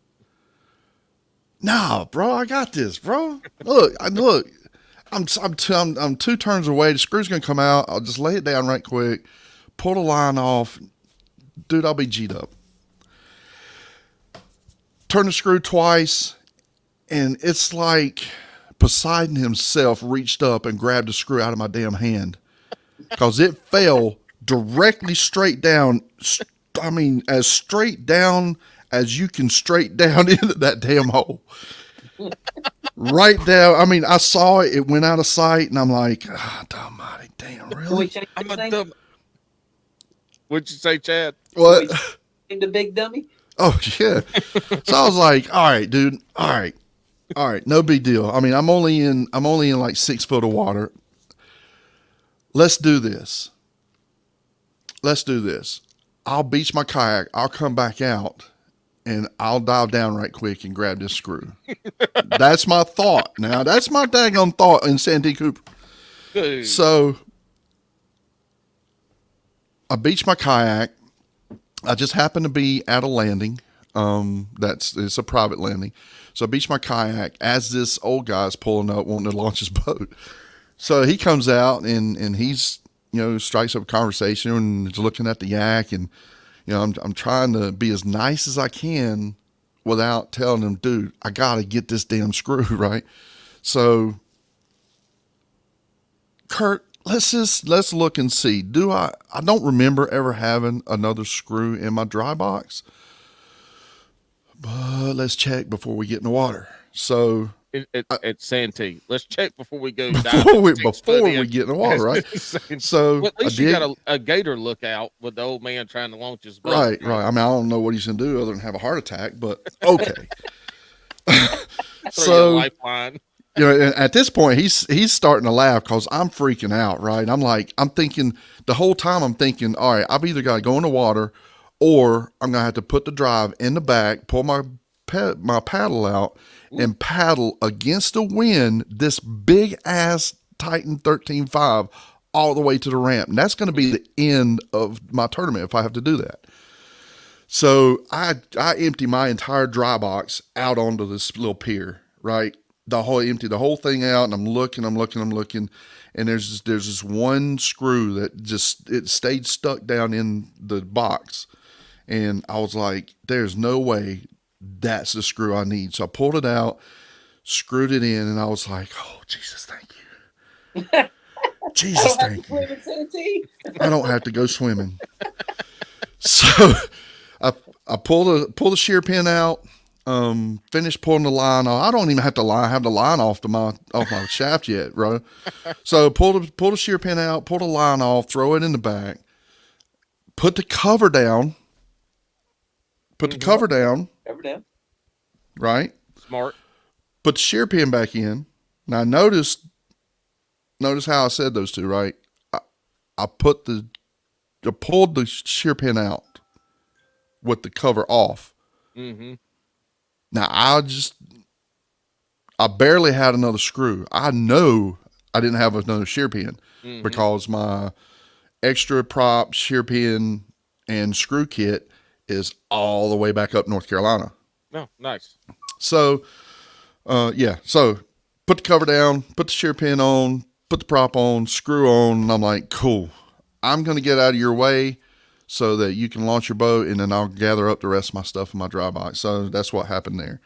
Nah, bro, I got this, bro. Look. I'm 2 turns away. The screw's gonna come out. I'll just lay it down right quick, pull the line off, dude. I'll be G'd up. Turn the screw twice, and it's like Poseidon himself reached up and grabbed the screw out of my damn hand because it fell directly straight down. I mean, as straight down as you can straight down into that damn hole. Right down. I mean, I saw it. It went out of sight, and I'm like, almighty, damn, really? What'd you say, Chad? What? The big dummy? Oh, yeah. So I was like, all right, dude. All right. No big deal. I mean, I'm only in like 6 foot of water. Let's do this. I'll beach my kayak. I'll come back out and I'll dive down right quick and grab this screw. That's my thought. Now, that's my daggone thought in Santee Cooper. Hey. So I beach my kayak. I just happened to be at a landing. It's a private landing. So I beach my kayak as this old guy's pulling up, wanting to launch his boat. So he comes out and he's, strikes up a conversation and is looking at the yak. And, I'm trying to be as nice as I can without telling him, dude, I got to get this damn screw, right? So, Kurt, let's look and see. I don't remember ever having another screw in my dry box, but let's check before we get in the water. So at Santee. Let's check before we go before we in. get in the water, right? So Well, at least I you did. got a gator lookout with the old man trying to launch his boat. Right. I mean, I don't know what he's gonna do other than have a heart attack, but okay. So lifeline. At this point, he's starting to laugh because I'm freaking out, right? I'm thinking the whole time. I'm thinking, all right, I've either got to go in the water, or I'm gonna have to put the drive in the back, pull my paddle out, and paddle against the wind this big ass Titan 13.5 all the way to the ramp, and that's going to be the end of my tournament if I have to do that. So I empty my entire dry box out onto this little pier, right? Empty the whole thing out, and I'm looking, and there's this one screw that it stayed stuck down in the box, and I was like, "There's no way that's the screw I need." So I pulled it out, screwed it in, and I was like, "Oh Jesus, thank you, Jesus, thank you. I don't have to go swimming." So I pulled the shear pin out. Finished pulling the line off. I don't even have the line off my shaft yet, bro. So pull the shear pin out, pull the line off, throw it in the back, put the cover down. Cover down. Right? Smart. Put the shear pin back in. Now notice how I said those two, right? I pulled the shear pin out with the cover off. Mm-hmm. Now I barely had another screw. I know I didn't have another shear pin because my extra prop shear pin and screw kit is all the way back up North Carolina. Oh, nice. So, So put the cover down, put the shear pin on, put the prop on, screw on, and I'm like, cool. I'm going to get out of your way so that you can launch your boat, and then I'll gather up the rest of my stuff in my dry box. So that's what happened there.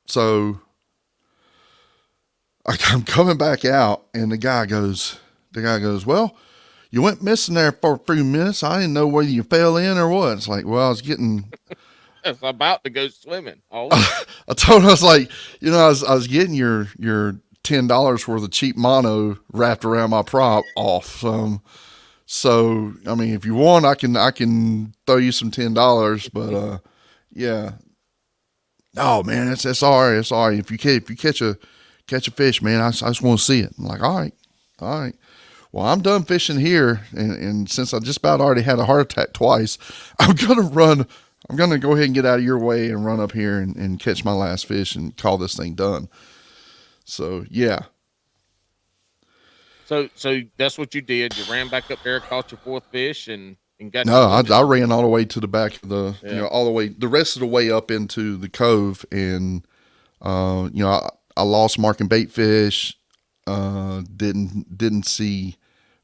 So I'm coming back out, and the guy goes, "Well, you went missing there for a few minutes. I didn't know whether you fell in or what." It's like, well, I was getting... I was about to go swimming. I told him, I was like, I was getting your $10 worth of cheap mono wrapped around my prop off. So I mean, if you want, I can throw you some $10. But yeah. Oh man, it's all right. It's all right. If you catch a fish, man, I just want to see it. I'm like, all right. Well, I'm done fishing here, and since I just about already had a heart attack twice, I'm gonna go ahead and get out of your way and run up here and catch my last fish and call this thing done. So yeah. So that's what you did. You ran back up there, caught your fourth fish, and got. No, I ran all the way to the back of all the way, the rest of the way up into the cove, and I lost marking bait fish. Didn't see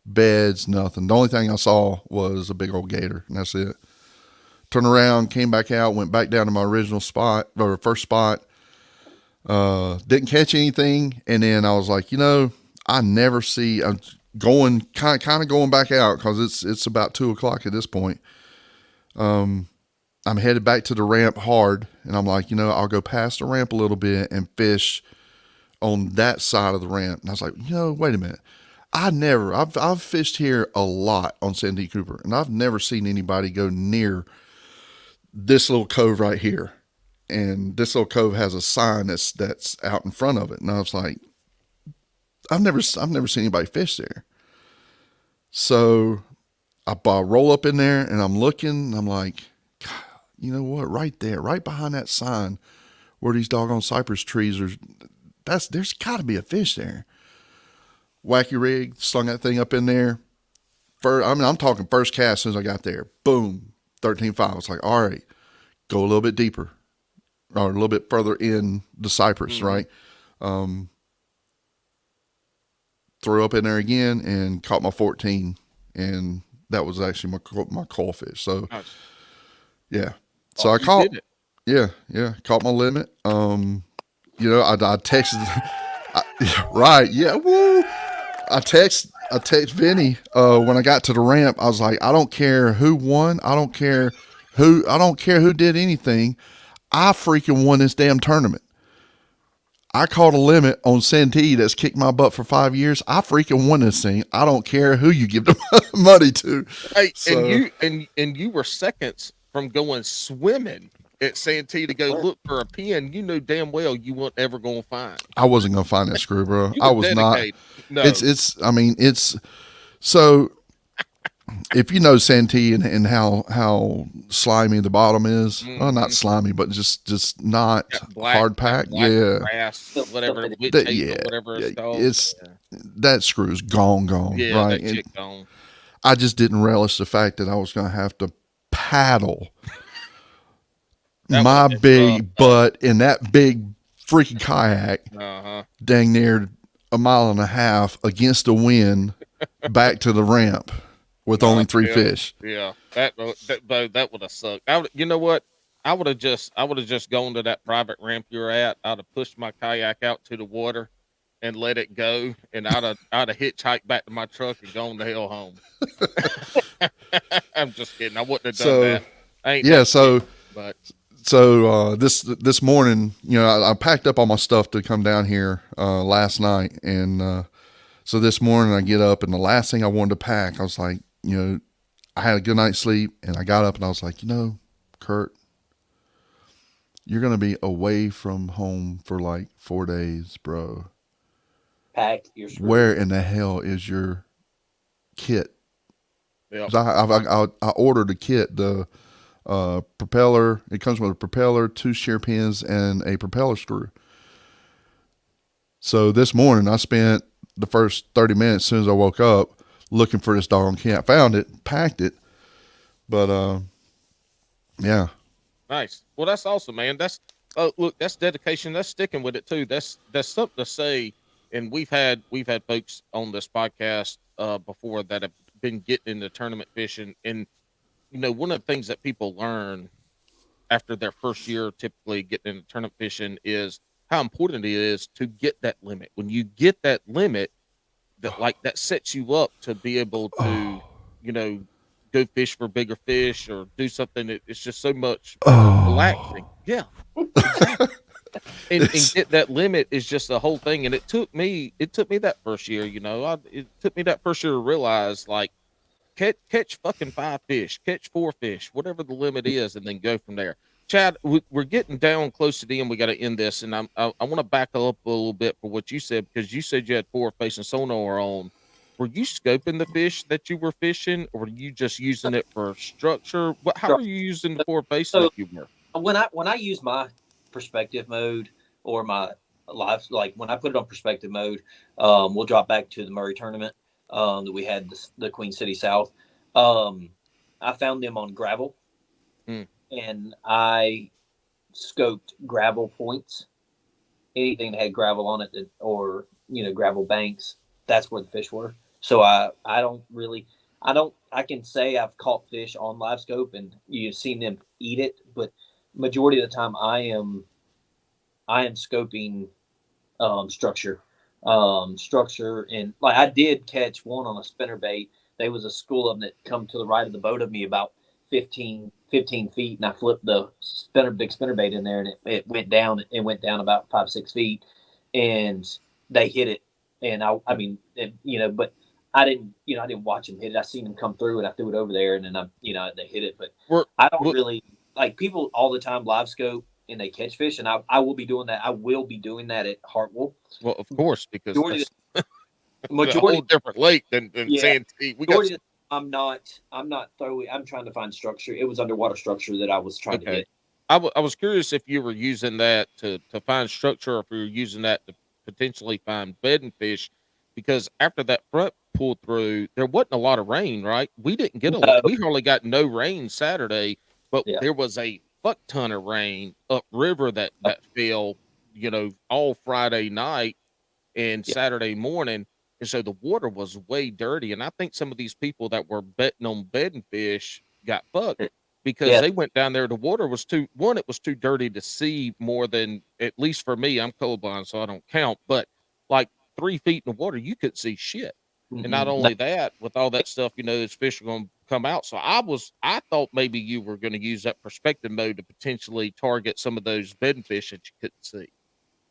beds, nothing. The only thing I saw was a big old gator, and that's it. Turned around, came back out, went back down to my original spot, or first spot. Didn't catch anything, and then I was like, I never see. I'm going kind of going back out because it's about 2:00 at this point. I'm headed back to the ramp hard, and I'm like, I'll go past the ramp a little bit and fish on that side of the ramp. And I was like, wait a minute. I've fished here a lot on Santee Cooper, and I've never seen anybody go near this little cove right here. And this little cove has a sign that's out in front of it. And I was like, I've never seen anybody fish there. So I roll up in there, and I'm looking, and I'm like, God, you know what? Right there, right behind that sign where these doggone cypress trees are, there's got to be a fish there. Wacky rig, slung that thing up in there. I'm talking first cast as soon as I got there. Boom, 13.5. I was like, all right, go a little bit deeper, or a little bit further in the cypress, right? Threw up in there again and caught my 14, and that was actually my call fish. So, nice. Yeah. So I caught, caught my limit. I texted, right. Yeah. Woo. I text Vinny, when I got to the ramp. I was like, I don't care who won. I don't care who did anything. I freaking won this damn tournament. I caught a limit on Santee that's kicked my butt for 5 years. I freaking won this thing. I don't care who you give the money to. Hey, and So you were seconds from going swimming at Santee to go look for a pin you knew damn well you weren't ever gonna find. I wasn't gonna find that screw, bro. You I were was not. dedicated. No. I mean, it's so. If you know Santee and how slimy the bottom is, well, not Mm-hmm. slimy, but just not hard That packed. black Yeah, grass, whatever Filthy. witch that hazel, yeah, whatever yeah. it's called. It's that screw's gone, Yeah, right? that And chick gone. I just didn't relish the fact that I was gonna have to paddle That would my have been rough big though. butt in that big freaking kayak, Uh-huh. dang near a mile and a half against the wind back to the ramp with No, only three yeah, fish. yeah. That would have sucked. You know what? I would have just gone to that private ramp you're at. I'd have pushed my kayak out to the water and let it go, and I'd have hitchhiked back to my truck and gone the hell home. I'm just kidding. I wouldn't have done So that. I ain't yeah, that sick, so but this morning, I packed up all my stuff to come down here last night, and so this morning I get up, and the last thing I wanted to pack, I was like, I had a good night's sleep, and I got up, and I was like, Kurt, you're gonna be away from home for like 4 days, bro. Pack your screws. Where in the hell is your kit? yeah. Because I ordered a kit, the propeller. It comes with a propeller, two shear pins, and a propeller screw. So this morning I spent the first 30 minutes as soon as I woke up looking for this doggone kit. Found it, packed it, but yeah. Nice. Well, that's awesome, man. Look, that's dedication. That's sticking with it too. That's something to say. And we've had folks on this podcast before that have been getting into tournament fishing, and one of the things that people learn after their first year, typically getting into tournament fishing, is how important it is to get that limit. When you get that limit, that sets you up to be able to, Oh, you know, go fish for bigger fish or do something that it's just so much more relaxing. oh, Yeah, exactly. And it's get that limit is just the whole thing. And it took me that first year, it took me that first year to realize, like, catch fucking 5 fish, catch 4 fish, whatever the limit is, and then go from there. Chad, we're getting down close to the end. We got to end this, and I want to back up a little bit for what you said, because you said you had forward facing sonar on. Were you scoping the fish that you were fishing, or were you just using it for structure? How are you using the forward facing So if you were? when I use my perspective mode or my live, like when I put it on perspective mode, we'll drop back to the Murray tournament that we had, the Queen City South. Um, I found them on gravel, Mm, and I scoped gravel points. Anything that had gravel on it, or gravel banks, that's where the fish were. So I don't really, I can say I've caught fish on live scope and you've seen them eat it, but majority of the time I am scoping structure. Structure, and like I did catch one on a spinner bait. There was a school of them that come to the right of the boat of me about 15 feet, and I flipped the big spinner bait in there, and it went down. It went down about 5-6 feet, and they hit it. And I mean, but I didn't watch them hit it. I seen them come through, and I threw it over there, and then they hit it. But we're, I don't we really like people all the time live scope and they catch fish, and I will be doing that. I will be doing that at Hartwell. well, of course, because Majority, that's a whole majority, different lake than yeah, Santee. We got majority. I'm not throwing. I'm trying to find structure. It was underwater structure that I was trying to Okay. hit. I was curious if you were using that to find structure, or if you were using that to potentially find bedding fish, because after that front pulled through, there wasn't a lot of rain, right? We didn't get a lot. No, We hardly got no rain Saturday, but yeah, there was a fuck ton of rain upriver that fell, all Friday night and yeah, Saturday morning. And so the water was way dirty. And I think some of these people that were betting on bedding fish got fucked, because yeah. they went down there. The water was it was too dirty to see more than, at least for me, I'm colorblind, so I don't count, but like 3 feet in the water, you couldn't see shit. And not Mm-hmm. only that, with all that stuff, those fish are going to come out. So I thought maybe you were going to use that perspective mode to potentially target some of those bedding fish that you couldn't see.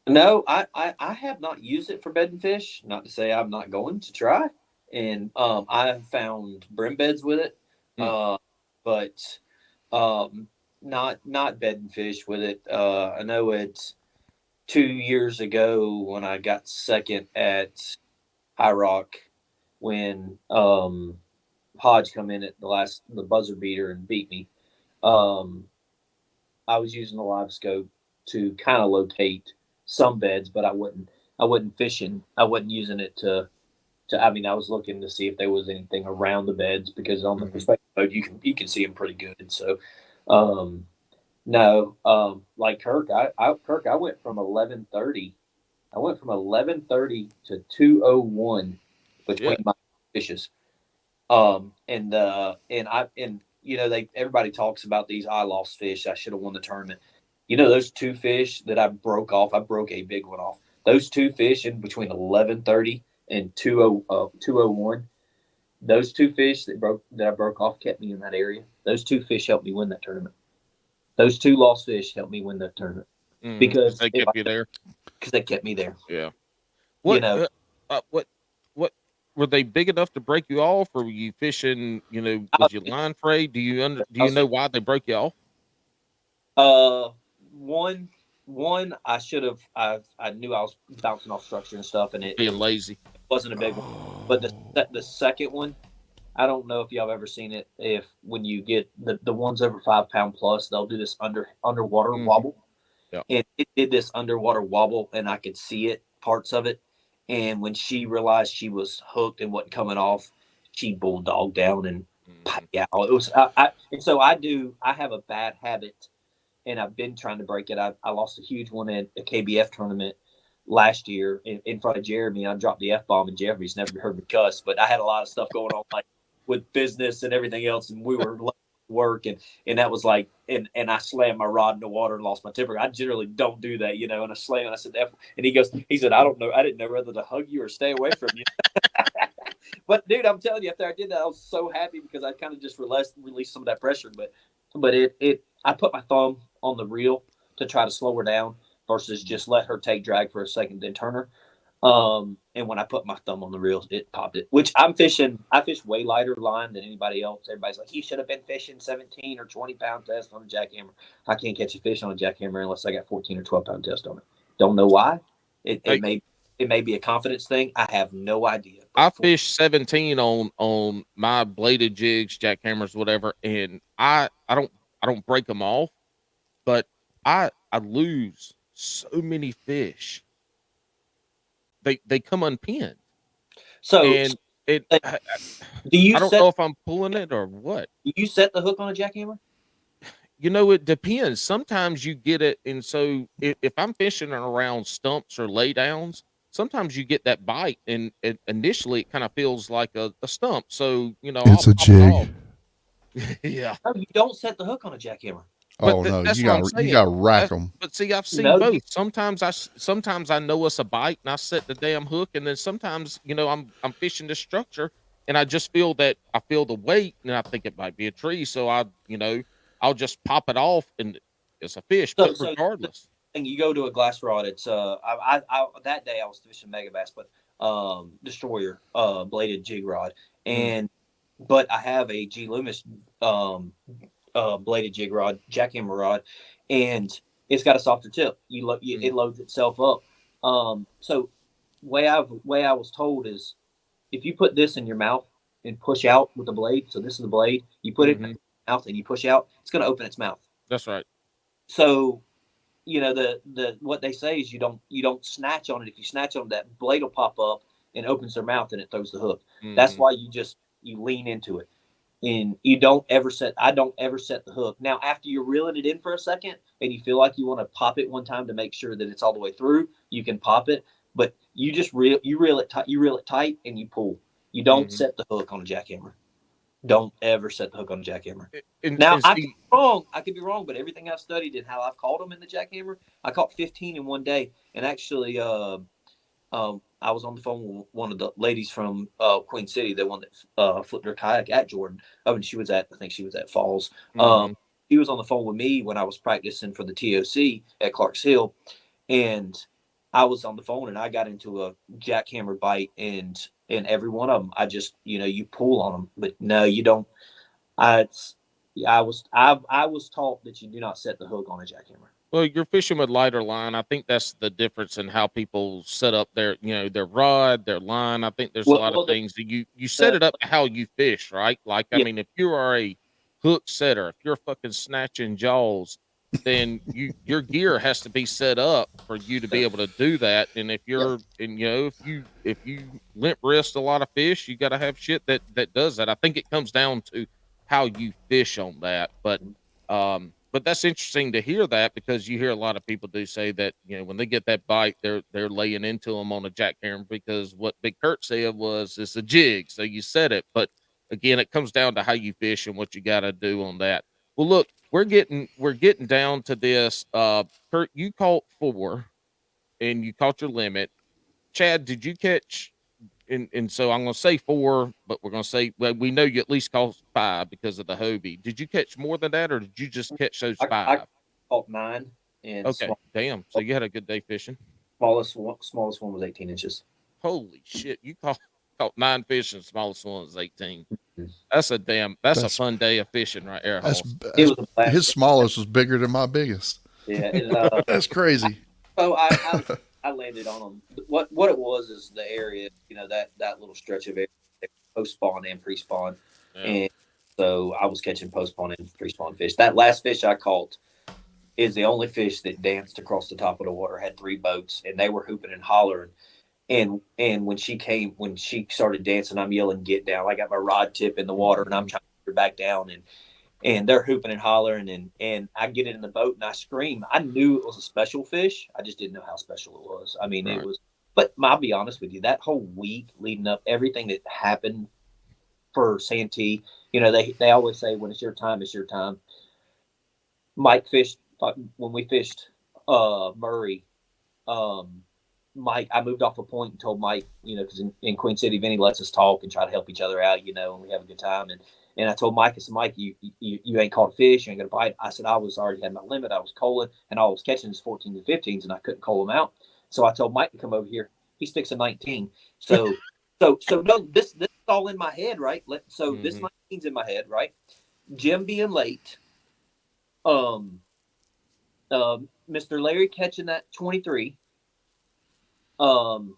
No, I have not used it for bedding fish. Not to say I'm not going to try. And I have found brim beds with it, Mm. but not bedding fish with it. I know it's 2 years ago when I got second at High Rock when Hodge come in at the buzzer beater and beat me. Um, I was using the live scope to kind of locate some beds, but I wasn't fishing. I wasn't using it to. I mean, I was looking to see if there was anything around the beds because on the Mhm. perspective mode you can see them pretty good. So, um, no, like Kirk, I went from 11:30. I went from 11:30 to 2:01 between Shit. my fishes. And they everybody talks about these I lost fish. I should have won the tournament. Those two fish that I broke off. I broke a big one off. Those two fish in between 11:30 and 2:01. Those two fish that I broke off kept me in that area. Those two fish helped me win that tournament. Those two lost fish helped me win that tournament Because because they kept you there. because they kept me there. Yeah. You What? know, What? Were they big enough to break you off, or were you fishing? I, Was your line frayed? Do I you was know why they broke you off? Uh, one, one, I should have. I knew I was bouncing off structure and stuff, and it Being lazy. wasn't a big one. But the second one, I don't know if y'all have ever seen it. If when you get the ones over 5 pound plus, they'll do this underwater Hmm. wobble, Yeah. and it did this underwater wobble, and I could see it parts of it. And when she realized she was hooked and wasn't coming off, she bulldogged down and Hmm. yeah, it was. And so I have a bad habit and I've been trying to break it. I lost a huge one at a KBF tournament last year in front of Jeremy. I dropped the F bomb, and Jeremy's never heard me cuss, but I had a lot of stuff going on, like with business and everything else, and we were late to work, and that was like, and I slammed my rod in the water and lost my temper. I generally don't do that, and I slammed. And I said, F, and he said, I don't know, I didn't know whether to hug you or stay away from you. But dude, I'm telling you, after I did that, I was so happy because I kind of just released some of that pressure. But I put my thumb on the reel to try to slow her down versus just let her take drag for a second, then turn her. And when I put my thumb on the reel, it popped it. Which I'm fishing. I fish way lighter line than anybody else. Everybody's like, you should have been fishing 17 or 20 pound test on a jackhammer. I can't catch a fish on a jackhammer unless I got 14 or 12 pound test on it. Don't know why. It, Hey, it may it may be a confidence thing. I have no idea. I But fished 17 on my bladed jigs, jackhammers, whatever, and I don't break them off, but I lose so many fish. They come unpinned, so, and it do you I don't know set if I'm pulling it or what. the hook on a jackhammer? It depends. Sometimes you get it, and so if I'm fishing around stumps or laydowns, sometimes you get that bite, and initially it kind of feels like a stump. So It's I'll a pop it jig. off. Yeah, No, you don't set the hook on a jackhammer. Oh no, that's you what I'm got saying. to rack them. But see, I've seen No, both. Sometimes I know it's a bite, and I set the damn hook, and then sometimes I'm fishing the structure, and I just I feel the weight, and I think it might be a tree, so I'll just pop it off, and it's a fish. But so regardless. and you go to a glass rod. It's that day I was fishing megabass, but destroyer bladed jig rod, Mm, and but I have a G Loomis um bladed jig rod, jackhammer rod, and it's got a softer tip. mm, It loads itself up. So way I was told is if you put this in your mouth and push out with the blade. So this is the blade. You put it in mhm. your mouth and you push out. It's going to open its mouth. That's right. So the what they say is you don't snatch on it. If you snatch on it, that blade will pop up and opens their mouth and it throws the hook. That's Mhm, why you lean into it and you don't ever set. I don't ever set the hook. Now after you're reeling it in for a second and you feel like you want to pop it one time to make sure that it's all the way through, you can pop it. But you just reel it tight. You reel it tight and you pull. You don't mhm. set the hook on a jackhammer. Don't ever set the hook on a jackhammer. And Now I could see, be wrong. I could be wrong, but everything I've studied and how I've caught them in the jackhammer, I caught 15 in one day. And actually, I was on the phone with one of the ladies from Queen City, the one that flipped her kayak at Jordan. Oh, and I think she was at Falls. Um, mhm, she was on the phone with me when I was practicing for the TOC at Clarks Hill, and I was on the phone and I got into a jackhammer bite, and every one of them, I just, you pull on them, but no, you don't. I it's, I was taught that you do not set the hook on a jackhammer. Well, you're fishing with lighter line. I think that's the difference in how people set up their rod, their line. I think there's a Well, lot of well, things that you set the it up to how you fish, right? Like, I yeah, mean, if you are a hook setter, if you're fucking snatching jaws, then your gear has to be set up for you to be able to do that. And if yeah. you're and if you limp wrist a lot of fish, you got to have shit that does that. I think it comes down to how you fish on that, but that's interesting to hear that because you hear a lot of people do say that when they get that bite, they're laying into them on a jackhammer because what Big Kurt said was it's a jig, so you set it. But again, it comes down to how you fish and what you got to do on that. Well, look, we're getting down to this. Kurt, you caught 4, and you caught your limit. Chad, did you catch? And so I'm going to say 4, but we're going to say, well, we know you at least caught 5 because of the Hobie. Did you catch more than that, or did you just catch those I 5? caught 9, and Okay, damn. So you had a good day fishing. smallest one was 18 inches. Holy shit! You caught 9 fish, and the smallest one was 18. That's a That's fun day of fishing right there, that's, Hoss. It that's was a blast. his smallest was bigger than my biggest. Yeah, and That's crazy. so I landed on them. What it was is the area, that little stretch of area, post spawn and pre spawn, Yeah. and so I was catching post spawn and pre spawn fish. That last fish I caught is the only fish that danced across the top of the water. Had 3 boats, and they were hooping and hollering. And when she started dancing, I'm yelling, "Get down!" I got my rod tip in the water, and I'm trying to get her back down, and they're hooping and hollering, and I get it in the boat and I scream. I knew it was a special fish. I just didn't know how special it was. I mean, it Right. was. But I'll be honest with you, that whole week leading up, everything that happened for Santee, they always say when it's your time, it's your time. Mike fished when we fished Murray. Um, Mike, I moved off a point and told Mike, because in Queen City, Vinny lets us talk and try to help each other out, and we have a good time. And I told Mike, I said, Mike, you ain't caught a fish, you ain't gonna bite. I said I was already had my limit. I was coaling, and all I was catching is 14s and 15s, and I couldn't coal them out. So I told Mike to come over here. He sticks a 19. So no, this is all in my head, right? So this Mm-hmm. 19's in my head, right? Jim being late, um, Mr. Larry catching that 23. Um,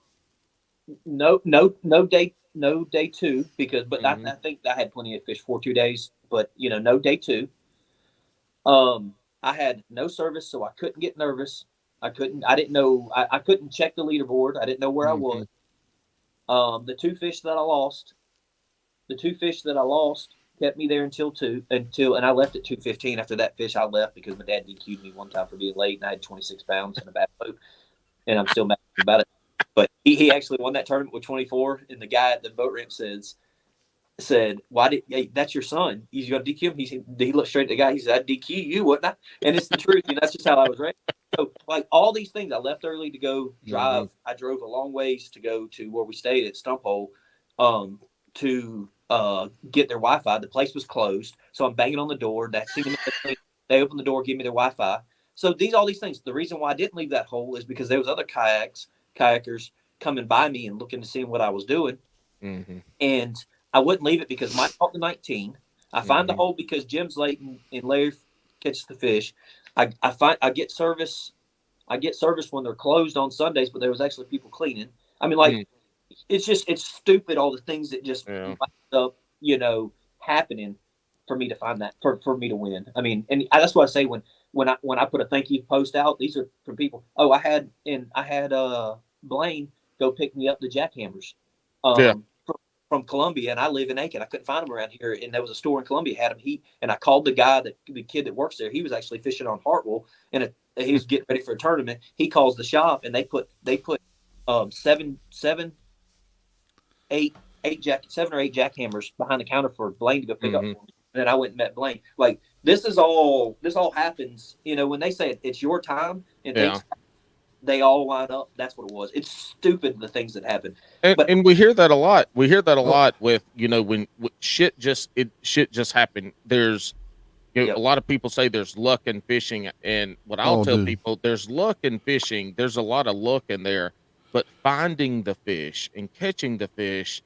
no day 2 because, but Mm-hmm. I think I had plenty of fish for 2 days, but no day 2. Um, I had no service, so I couldn't get nervous. I didn't know, I couldn't check the leaderboard. I didn't know where I Mm-hmm. was. The two fish that I lost kept me there and I left at 2:15. After that fish, I left because my dad DQ'd me one time for being late, and I had 26 pounds in a bad boat, and I'm still mad about it. But he actually won that tournament with 24, and the guy at the boat ramp said, "Why did that's your son? He's going to DQ him?" He looked straight at the guy. He said, "I DQ you, wouldn't I?" And it's the truth. That's just how I was raised. So, like all these things, I left early to go Mm-hmm. drive. I drove a long ways to go to where we stayed at Stumphole, um, to get their Wi-Fi. The place was closed, so I'm banging on the door. They opened the door, give me their Wi-Fi. So all these things. The reason why I didn't leave that hole is because there was other kayakers coming by me and looking to see what I was doing, Mm-hmm. and I wouldn't leave it because Mike caught the 19. I find the Mm-hmm. hole because Jim's late and Larry catches the fish. I get service. I get service when they're closed on Sundays, but there was actually people cleaning. I mean, like it's stupid all the things that just Yeah. wind up, happening for me to find that for me to win. I mean, and that's what I say when I put a thank you post out. These are from people. Oh, I had Blaine go pick me up the jackhammers. Yeah. From Columbia, and I live in Aiken. I couldn't find them around here, and there was a store in Columbia had them. And I called the kid that works there. He was actually fishing on Hartwell, and he was getting ready for a tournament. He calls the shop, and they put seven, eight 7 or 8 jackhammers behind the counter for Blaine to go pick up Mm-hmm. for me. And then I went and met Blaine. Like this all happens. When they say it's your time and Yeah. things, they all line up. That's what it was. It's stupid the things that happen, And but and we hear that a lot. We hear that a Oh, lot with when shit just happened. There's A lot of people say there's luck in fishing, and what I'll Oh, tell dude. people, there's luck in fishing. There's a lot of luck in there, but finding the fish and catching the fish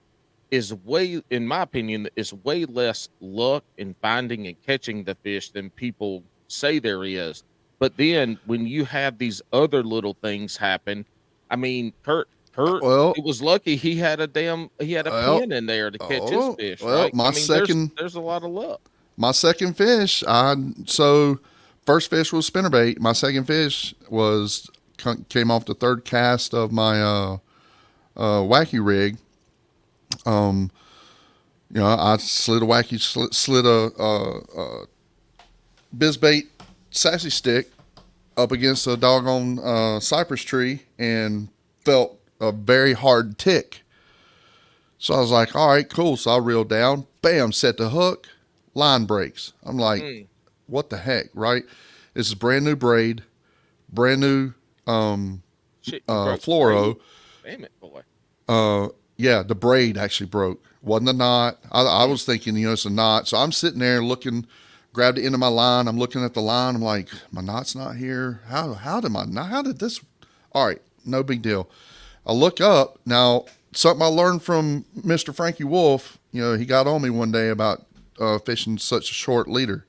is way, in my opinion, is way less luck in finding and catching the fish than people say there is. But then when you have these other little things happen, I mean, Kurt, Well, it was lucky he had a well, pin in there to catch his oh, fish, well. right? I mean, there's a lot of luck. My second fish. So first fish was spinnerbait. My second fish came off the third cast of my wacky rig. Um, I slid a wacky, slid a bizbait sassy stick up against a doggone cypress tree and felt a very hard tick. So I was like, all right, cool. So I reeled down, bam, set the hook, line breaks. I'm like, Mm, what the heck, right? This is brand new braid, brand new shit, you broke the braid. fluoro. Damn it, boy. Yeah, the braid actually broke. Wasn't a knot. I was thinking, it's a knot. So I'm sitting there looking, grabbed the end of my line. I'm looking at the line. I'm like, my knot's not here. How did this? All right, no big deal. I look up now. Something I learned from Mr. Frankie Wolf. He got on me one day about fishing such a short leader.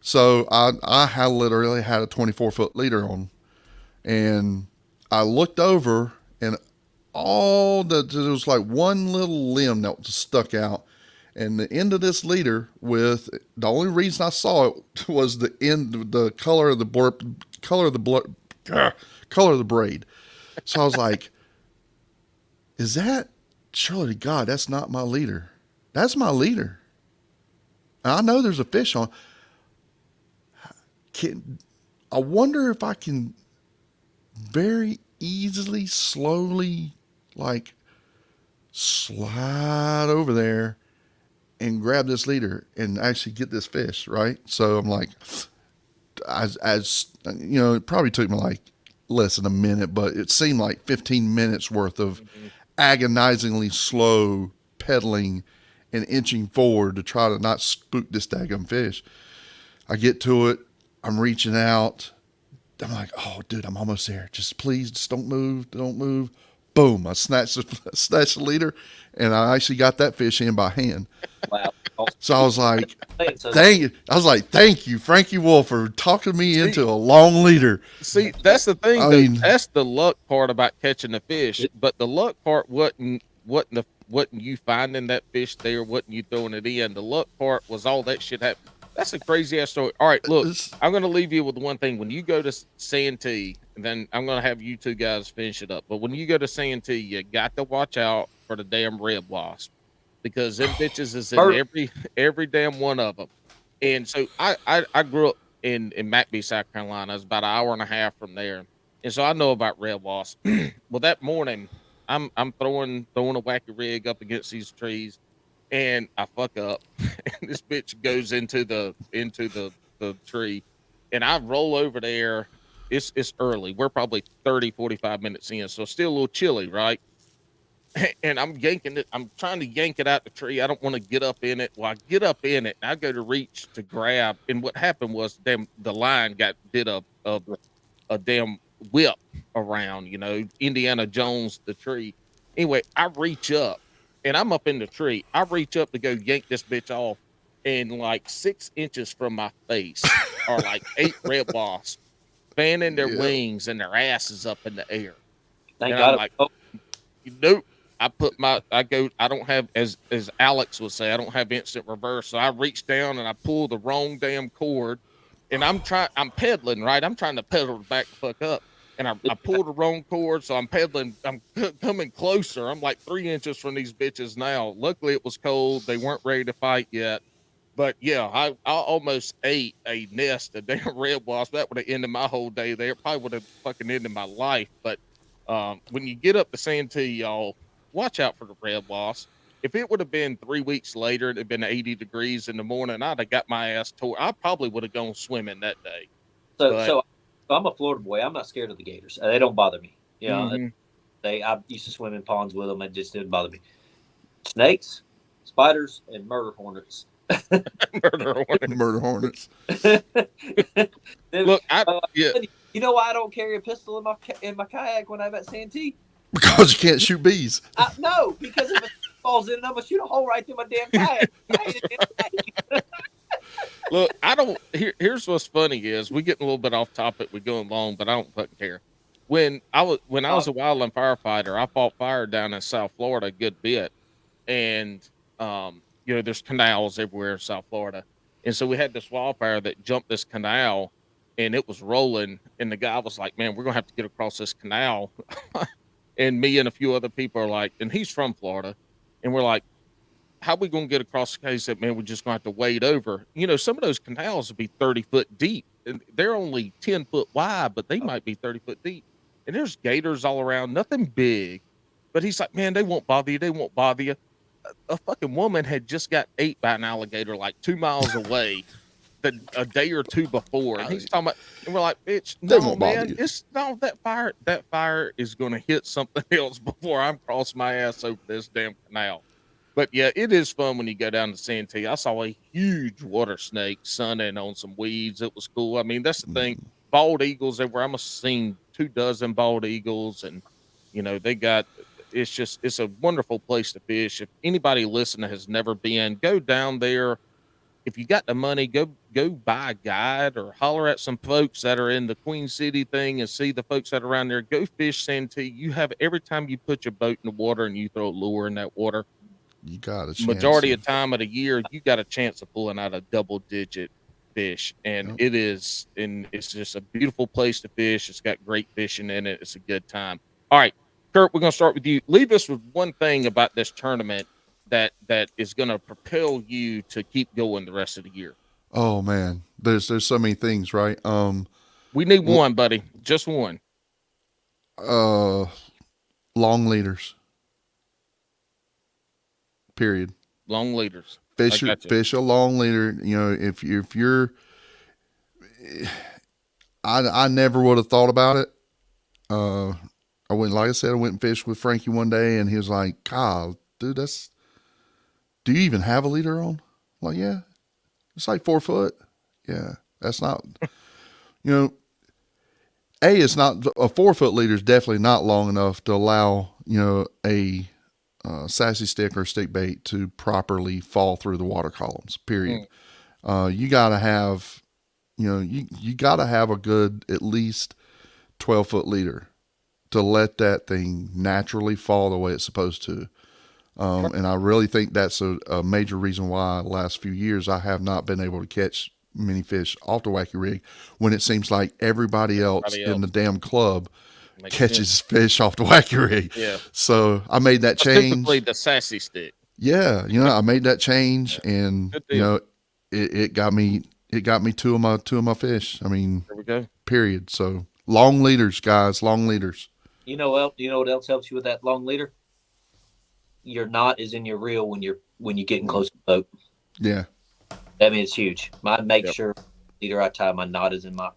So I had literally had a 24-foot leader on, and I looked over, and there was like one little limb that was stuck out, and the end of this leader, with the only reason I saw it was the color of the color of the braid. So I was like, is that, surely to God, that's not my leader. That's my leader. And I know there's a fish on. I wonder if I can very easily, slowly, like, slide over there and grab this leader and actually get this fish, right? So I'm like, as it probably took me like less than a minute, but it seemed like 15 minutes worth of Mhm. agonizingly slow pedaling and inching forward to try to not spook this daggum fish. I get to it. I'm reaching out. I'm like, oh, dude, I'm almost there. Just please, just don't move. Don't move. Boom. I snatched the leader, and I actually got that fish in by hand. Wow. Awesome. So I was like, So thank you, Frankie Wolf, for talking me See, into a long leader. See, that's the thing, I though. mean, That's the luck part about catching the fish. But the luck part wasn't you finding that fish there, wasn't you throwing it in. The luck part was all that shit happened. That's a crazy ass story. All right, look, I'm gonna leave you with one thing. When you go to Santee, and then I'm gonna have you two guys finish it up. But when you go to Santee, you got to watch out for the damn red wasp, because them bitches is in Bert, every damn one of them. And so I grew up in McBee, South Carolina. It's about an hour and a half from there, and so I know about red wasps. Well, that morning I'm throwing a wacky rig up against these trees, and I fuck up, and this bitch goes into the tree, and I roll over there. It's early. We're probably 30, 45 minutes in, so still a little chilly, right? And I'm yanking it. I'm trying to yank it out the tree. I don't want to get up in it. Well, I get up in it, and I go to reach to grab. And what happened was, the line did a damn whip around. Indiana Jones the tree. Anyway, I reach up, and I'm up in the tree. I reach up to go yank this bitch off, and like 6 inches from my face are like 8 red wasps fanning their yeah, wings and their asses up in the air. thank And I'm God. like, nope. I don't have, as Alex would say, I don't have instant reverse. So I reach down and I pull the wrong damn cord, and I'm pedaling, right? I'm trying to pedal back the fuck up. And I pulled the wrong cord, so I'm pedaling. I'm coming closer. I'm like 3 inches from these bitches now. Luckily, it was cold. They weren't ready to fight yet. But yeah, I almost ate a nest of damn red wasp. That would have ended my whole day there. It probably would have fucking ended my life. But when you get up to Santee, y'all, watch out for the red wasp. If it would have been 3 weeks later, it'd have been 80 degrees in the morning, I'd have got my ass tore. I probably would have gone swimming that day. So, But so, so I'm a Florida boy. I'm not scared of the gators. They don't bother me. mhm. I used to swim in ponds with them. It just didn't bother me. Snakes, spiders, and murder hornets. Murder hornet. Murder hornets. Look, yeah. You know why I don't carry a pistol in my kayak when I'm at Santee? Because you can't shoot bees. No, because if it falls in, I'm gonna shoot a hole right through my damn kayak. I hate it damn thing. Look, I don't. Here's what's funny is we getting a little bit off topic. We're going long, but I don't fucking care. When I was a wildland firefighter, I fought fire down in South Florida a good bit, and there's canals everywhere in South Florida, and so we had this wildfire that jumped this canal, and it was rolling, and the guy was like, "Man, we're gonna have to get across this canal," and me and a few other people are like, and he's from Florida, and we're like, how we gonna get across the case that man we're just gonna have to wade over? Some of those canals would be 30 foot deep and they're only 10 foot wide, but they might be 30 foot deep. And there's gators all around, nothing big. But he's like, man, they won't bother you, they won't bother you. A fucking woman had just got ate by an alligator like 2 miles away a day or two before. And he's talking about, and we're like, bitch, no, man, it's no that fire is gonna hit something else before I'm crossing my ass over this damn canal. But yeah, it is fun when you go down to Santee. I saw a huge water snake sunning on some weeds. It was cool. I mean, that's the thing. Bald eagles everywhere. I must have seen 24 bald eagles, and they got. It's a wonderful place to fish. If anybody listening has never been, go down there. If you got the money, go buy a guide or holler at some folks that are in the Queen City thing and see the folks that are around there. Go fish Santee. You have every time you put your boat in the water and you throw a lure in that water. You got a chance. Majority of time of the year, you got a chance of pulling out a double-digit fish, and it's just a beautiful place to fish. It's got great fishing in it. It's a good time. All right, Kurt, we're gonna start with you. Leave us with one thing about this tournament that is gonna propel you to keep going the rest of the year. Oh man, there's so many things, right? We need one, buddy, just one. Long leaders. Period. Long leaders. Fish a long leader. If you're, I never would have thought about it. I went, like I said, I went and fished with Frankie one day, and he was like, "Kyle, dude, do you even have a leader on?" I'm like, yeah, it's like 4 foot. Yeah, that's not, it's not a 4 foot leader is definitely not long enough to allow a sassy stick or stick bait to properly fall through the water columns, period. You gotta have, you gotta have a good, at least 12-foot leader to let that thing naturally fall the way it's supposed to. And I really think that's a major reason why the last few years I have not been able to catch many fish off the wacky rig when it seems like everybody else in the damn club catches fish off the wacky rig. Yeah. So I made that change. Specifically the sassy stick. Yeah. I made that change, and it got me two of my fish. I mean, there we go. Period. So long leaders, guys, long leaders. You know what else helps you with that long leader? Your knot is in your reel when you're getting close to the boat. Yeah. I mean, it's huge. I make sure leader I tie my knot is in my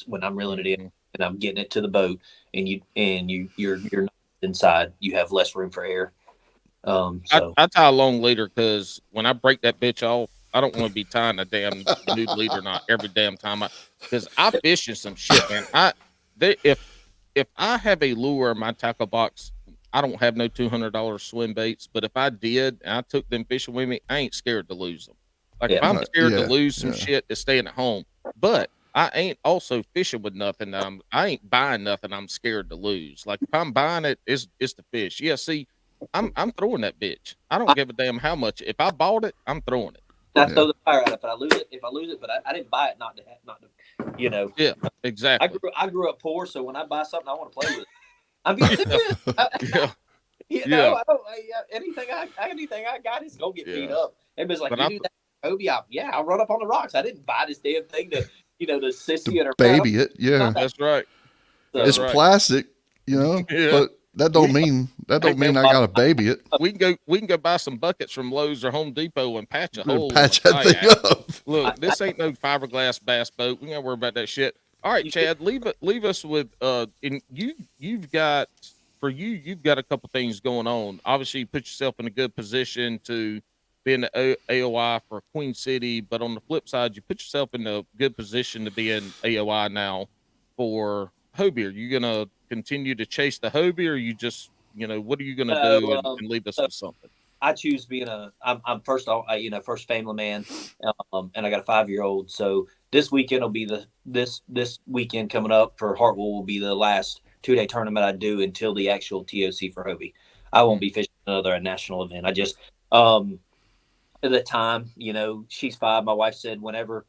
when I'm reeling it in and I'm getting it to the boat, and you're not inside, you have less room for air. So I tie a long leader because when I break that bitch off, I don't want to be tying a damn new leader knot every damn time. Because I fish in some shit, man. If I have a lure in my tackle box, I don't have no $200 swim baits, but if I did and I took them fishing with me, I ain't scared to lose them. Like if I'm scared to lose some shit, it's staying at home. But I ain't also fishing with nothing. I ain't buying nothing I'm scared to lose. Like if I'm buying it, it's the fish. Yeah, see, I'm throwing that bitch. I don't give a damn how much. If I bought it, I'm throwing it. I throw the fire out if I lose it, but I didn't buy it not to Yeah, exactly. I grew up poor, so when I buy something, I want to play with it. I'm being serious. I don't. Anything I got is gonna get beat up. Everybody's like, "You do that, Hobie?" I'll run up on the rocks. I didn't buy this damn thing to sissy and her baby it. Yeah, that's right. It's plastic, but that don't mean I gotta baby it. We can go buy some buckets from Lowe's or Home Depot and patch a hole. Patch that thing up. Look, this ain't no fiberglass bass boat. We ain't gotta worry about that shit. All right, Chad, leave us with and you've got a couple things going on. Obviously, you put yourself in a good position to being the AOI for Queen City, but on the flip side, you put yourself in a good position to be in AOI now for Hobie. Are you gonna continue to chase the Hobie, or you just, what are you gonna do So, and leave us so with something? I choose being I'm first, first family man, and I got a 5-year-old. So this weekend will be this weekend coming up for Hartwell will be the last 2-day tournament I do until the actual TOC for Hobie. I won't be fishing another national event. I just, at the time, she's 5. My wife said whenever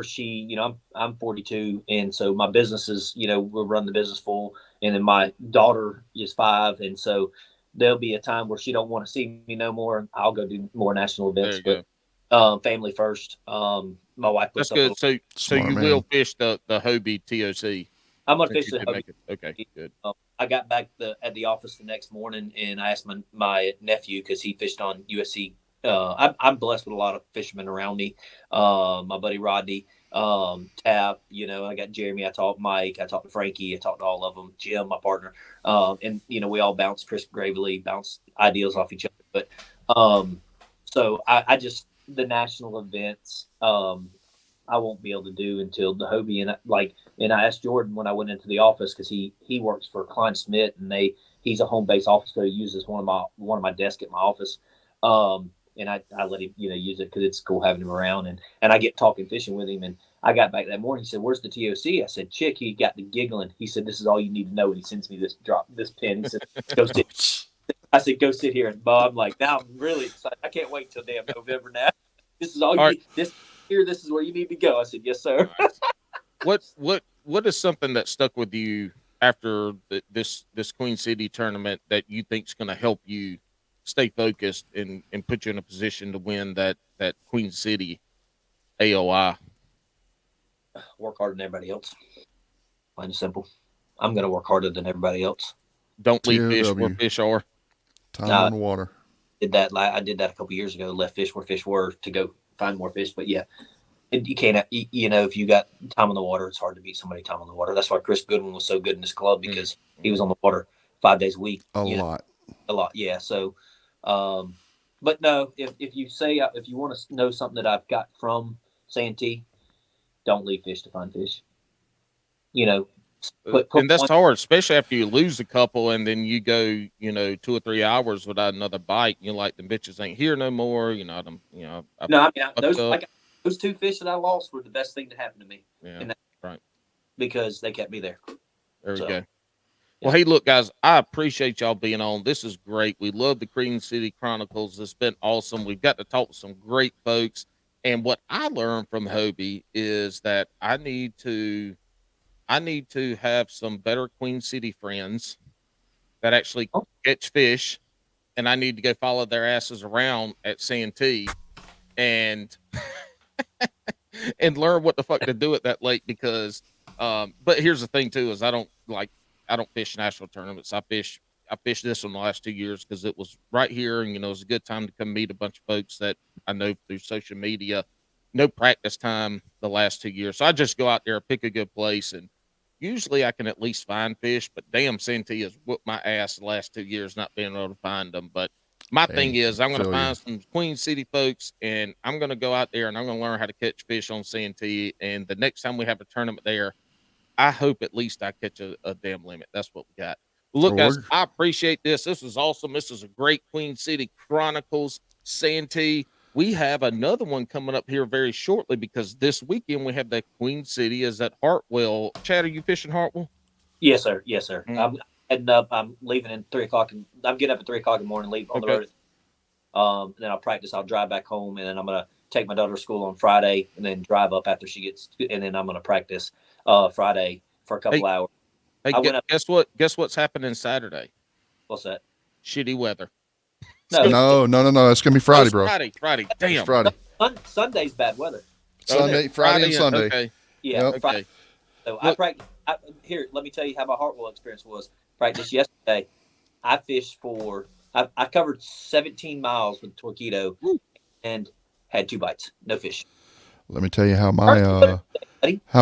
she, I'm 42, and so my business is, we'll run the business full, and then my daughter is 5, and so there'll be a time where she don't want to see me no more, and I'll go do more national There events. you But family first. My wife That's puts up a good. little. So Smart you will man. fish the Hobie TOC I'm gonna since fish you the did Hobie. make it. Okay, good. I got back at the office the next morning, and I asked my nephew because he fished on USC. I'm blessed with a lot of fishermen around me. My buddy Rodney, Tap. I got Jeremy. I talked Mike. I talked to Frankie. I talked to all of them. Jim, my partner. And we all bounce Chris Gravely, bounce ideas off each other. But so I just the national events. I won't be able to do until the Hobie, and I asked Jordan when I went into the office because he works for Klein Smith, and he's a home base office, so he uses one of my desk at my office. And I let him use it because it's cool having him around, and I get talking fishing with him. And I got back that morning. He said, "Where's the TOC?" I said, "Chick." He got the giggling. He said, "This is all you need to know." And he sends me this pen. He said, "Go sit." I said, "Go sit here." And Bob, I'm like, now I'm really excited. I can't wait till damn November now. This is all you All right. need. This is where you need to go. I said, "Yes, sir." Nice. What is something that stuck with you after this Queen City tournament that you think is going to help you stay focused and put you in a position to win that Queen City AOI? Work harder than everybody else. Plain and simple. I'm going to work harder than everybody else. Don't leave fish where TOW. fish are. Time on the water. I did that a couple years ago. Left fish where fish were to go find more fish. But yeah, you can't. If you got time on the water, it's hard to beat somebody time on the water. That's why Chris Goodwin was so good in this club because he was on the water 5 days a week. A lot. Yeah. So, but no, if you want to know something that I've got from Santee, don't leave fish to find fish. And that's hard, especially after you lose a couple and then you go, 2 or 3 hours without another bite. You're like, the bitches ain't here no more. Those 2 fish that I lost were the best thing that happened to me. Yeah, right. Because they kept me there. There we go. Well, hey, look, guys, I appreciate y'all being on. This is great. We love the Queen City Chronicles. It's been awesome. We've got to talk to some great folks. And what I learned from Hobie is that I need to have some better Queen City friends that actually catch fish, and I need to go follow their asses around at Santee and and learn what the fuck to do at that lake because but here's the thing too is I don't fish national tournaments. I fished this one the last 2 years because it was right here, and it was a good time to come meet a bunch of folks that I know through social media. No practice time the last 2 years, so I just go out there, pick a good place, and usually I can at least find fish. But damn, Santee has whooped my ass the last 2 years not being able to find them. But my thing is, I'm going to find some Queen City folks, and I'm going to go out there and I'm going to learn how to catch fish on Santee. And the next time we have a tournament there, I hope at least I catch a damn limit. That's what we got. Look, guys, I appreciate this. This was awesome. This is a great Queen City Chronicles Santee. We have another one coming up here very shortly because this weekend we have that Queen City is at Hartwell. Chad, are you fishing Hartwell? Yes, sir. Yes, sir. I'm heading up. I'm leaving at 3 o'clock. I'm getting up at 3 o'clock in the morning, leave on the road. And then I'll practice. I'll drive back home, and then I'm going to take my daughter to school on Friday and then drive up after she gets, and then I'm going to practice Friday for a couple hours. Hey, guess what? Guess what's happening Saturday? What's that? Shitty weather. No. It's gonna be Friday, bro. Friday. Damn. It's Friday. Sunday's bad weather. Friday and Sunday. Okay. Yeah. Yep. Friday. So I practiced. Here, let me tell you how my Hartwell experience was. Practice yesterday. I fished I covered 17 miles with Torquedo and had 2 bites, no fish. Let me tell you how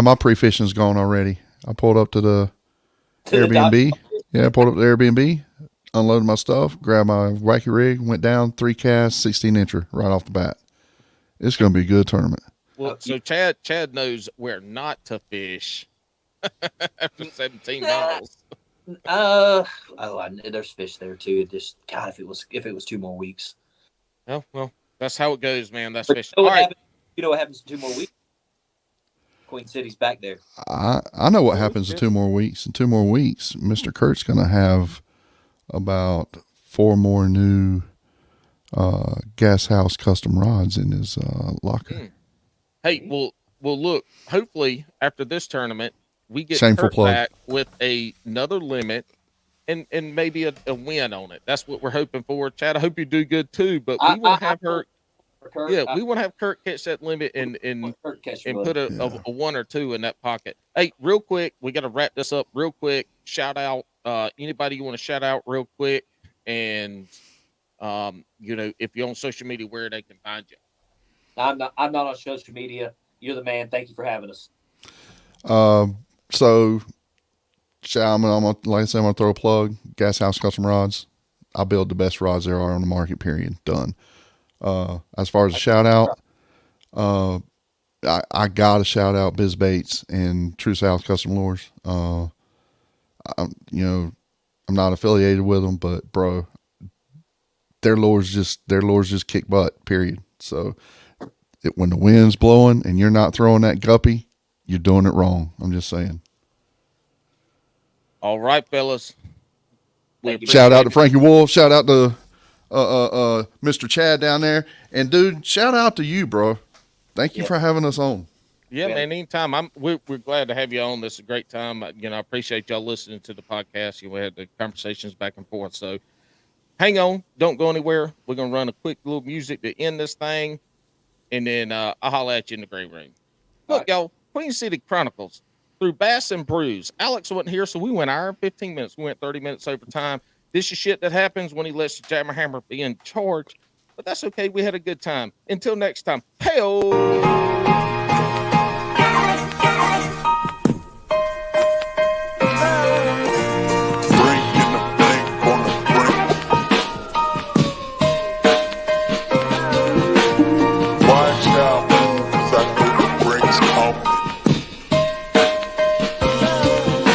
my pre-fishing's gone already. I pulled up to the Airbnb. I pulled up to the Airbnb. unloaded my stuff, grabbed my wacky rig, went down 3 casts, 16-incher right off the bat. It's going to be a good tournament. Well, so Chad knows where not to fish after 17 miles. There's fish there too. Just God, if it was 2 more weeks. Oh, well, that's how it goes, man. That's But fish. you know All right. you know what happens in 2 more weeks? Queen City's back there. I know what happens in 2 more weeks. In 2 more weeks, Mr. Kurt's going to have about 4 more new gas house custom rods in his locker. Hey, well, look. Hopefully, after this tournament, we get Shameful Kurt plug. back with another limit and maybe a win on it. That's what we're hoping for. Chad, I hope you do good too. But we want to have her. Yeah, we want to have Kurt catch that limit and put a 1 or 2 in that pocket. Hey, real quick, we got to wrap this up real quick. Shout out anybody you want to shout out real quick, and if you're on social media, where they can find you. I'm not on social media. You're the man. Thank you for having us. So, I'm gonna, like I said, I'm gonna throw a plug. Gas House Custom Rods. I build the best rods there are on the market. Period. Done. As far as a shout out, I got to shout out Biz Bates and True South Custom Lures. I'm not affiliated with them, but bro, their lures just kick butt. Period. So when the wind's blowing and you're not throwing that guppy, you're doing it wrong. I'm just saying. All right, fellas. Shout out to Frankie Wolf. Shout out to Mr. Chad down there. And dude, shout out to you, bro. Thank you for having us on. Yeah, man. Anytime. We're glad to have you on. This is a great time. I appreciate y'all listening to the podcast. We had the conversations back and forth. So hang on. Don't go anywhere. We're going to run a quick little music to end this thing. And then I'll holler at you in the gray room. Look, y'all, Queen City Chronicles through Bass and Brews. Alex wasn't here, so we went hour and 15 minutes. We went 30 minutes over time. This is shit that happens when he lets the Jammer Hammer be in charge. But that's okay. We had a good time. Until next time. Hey-oh!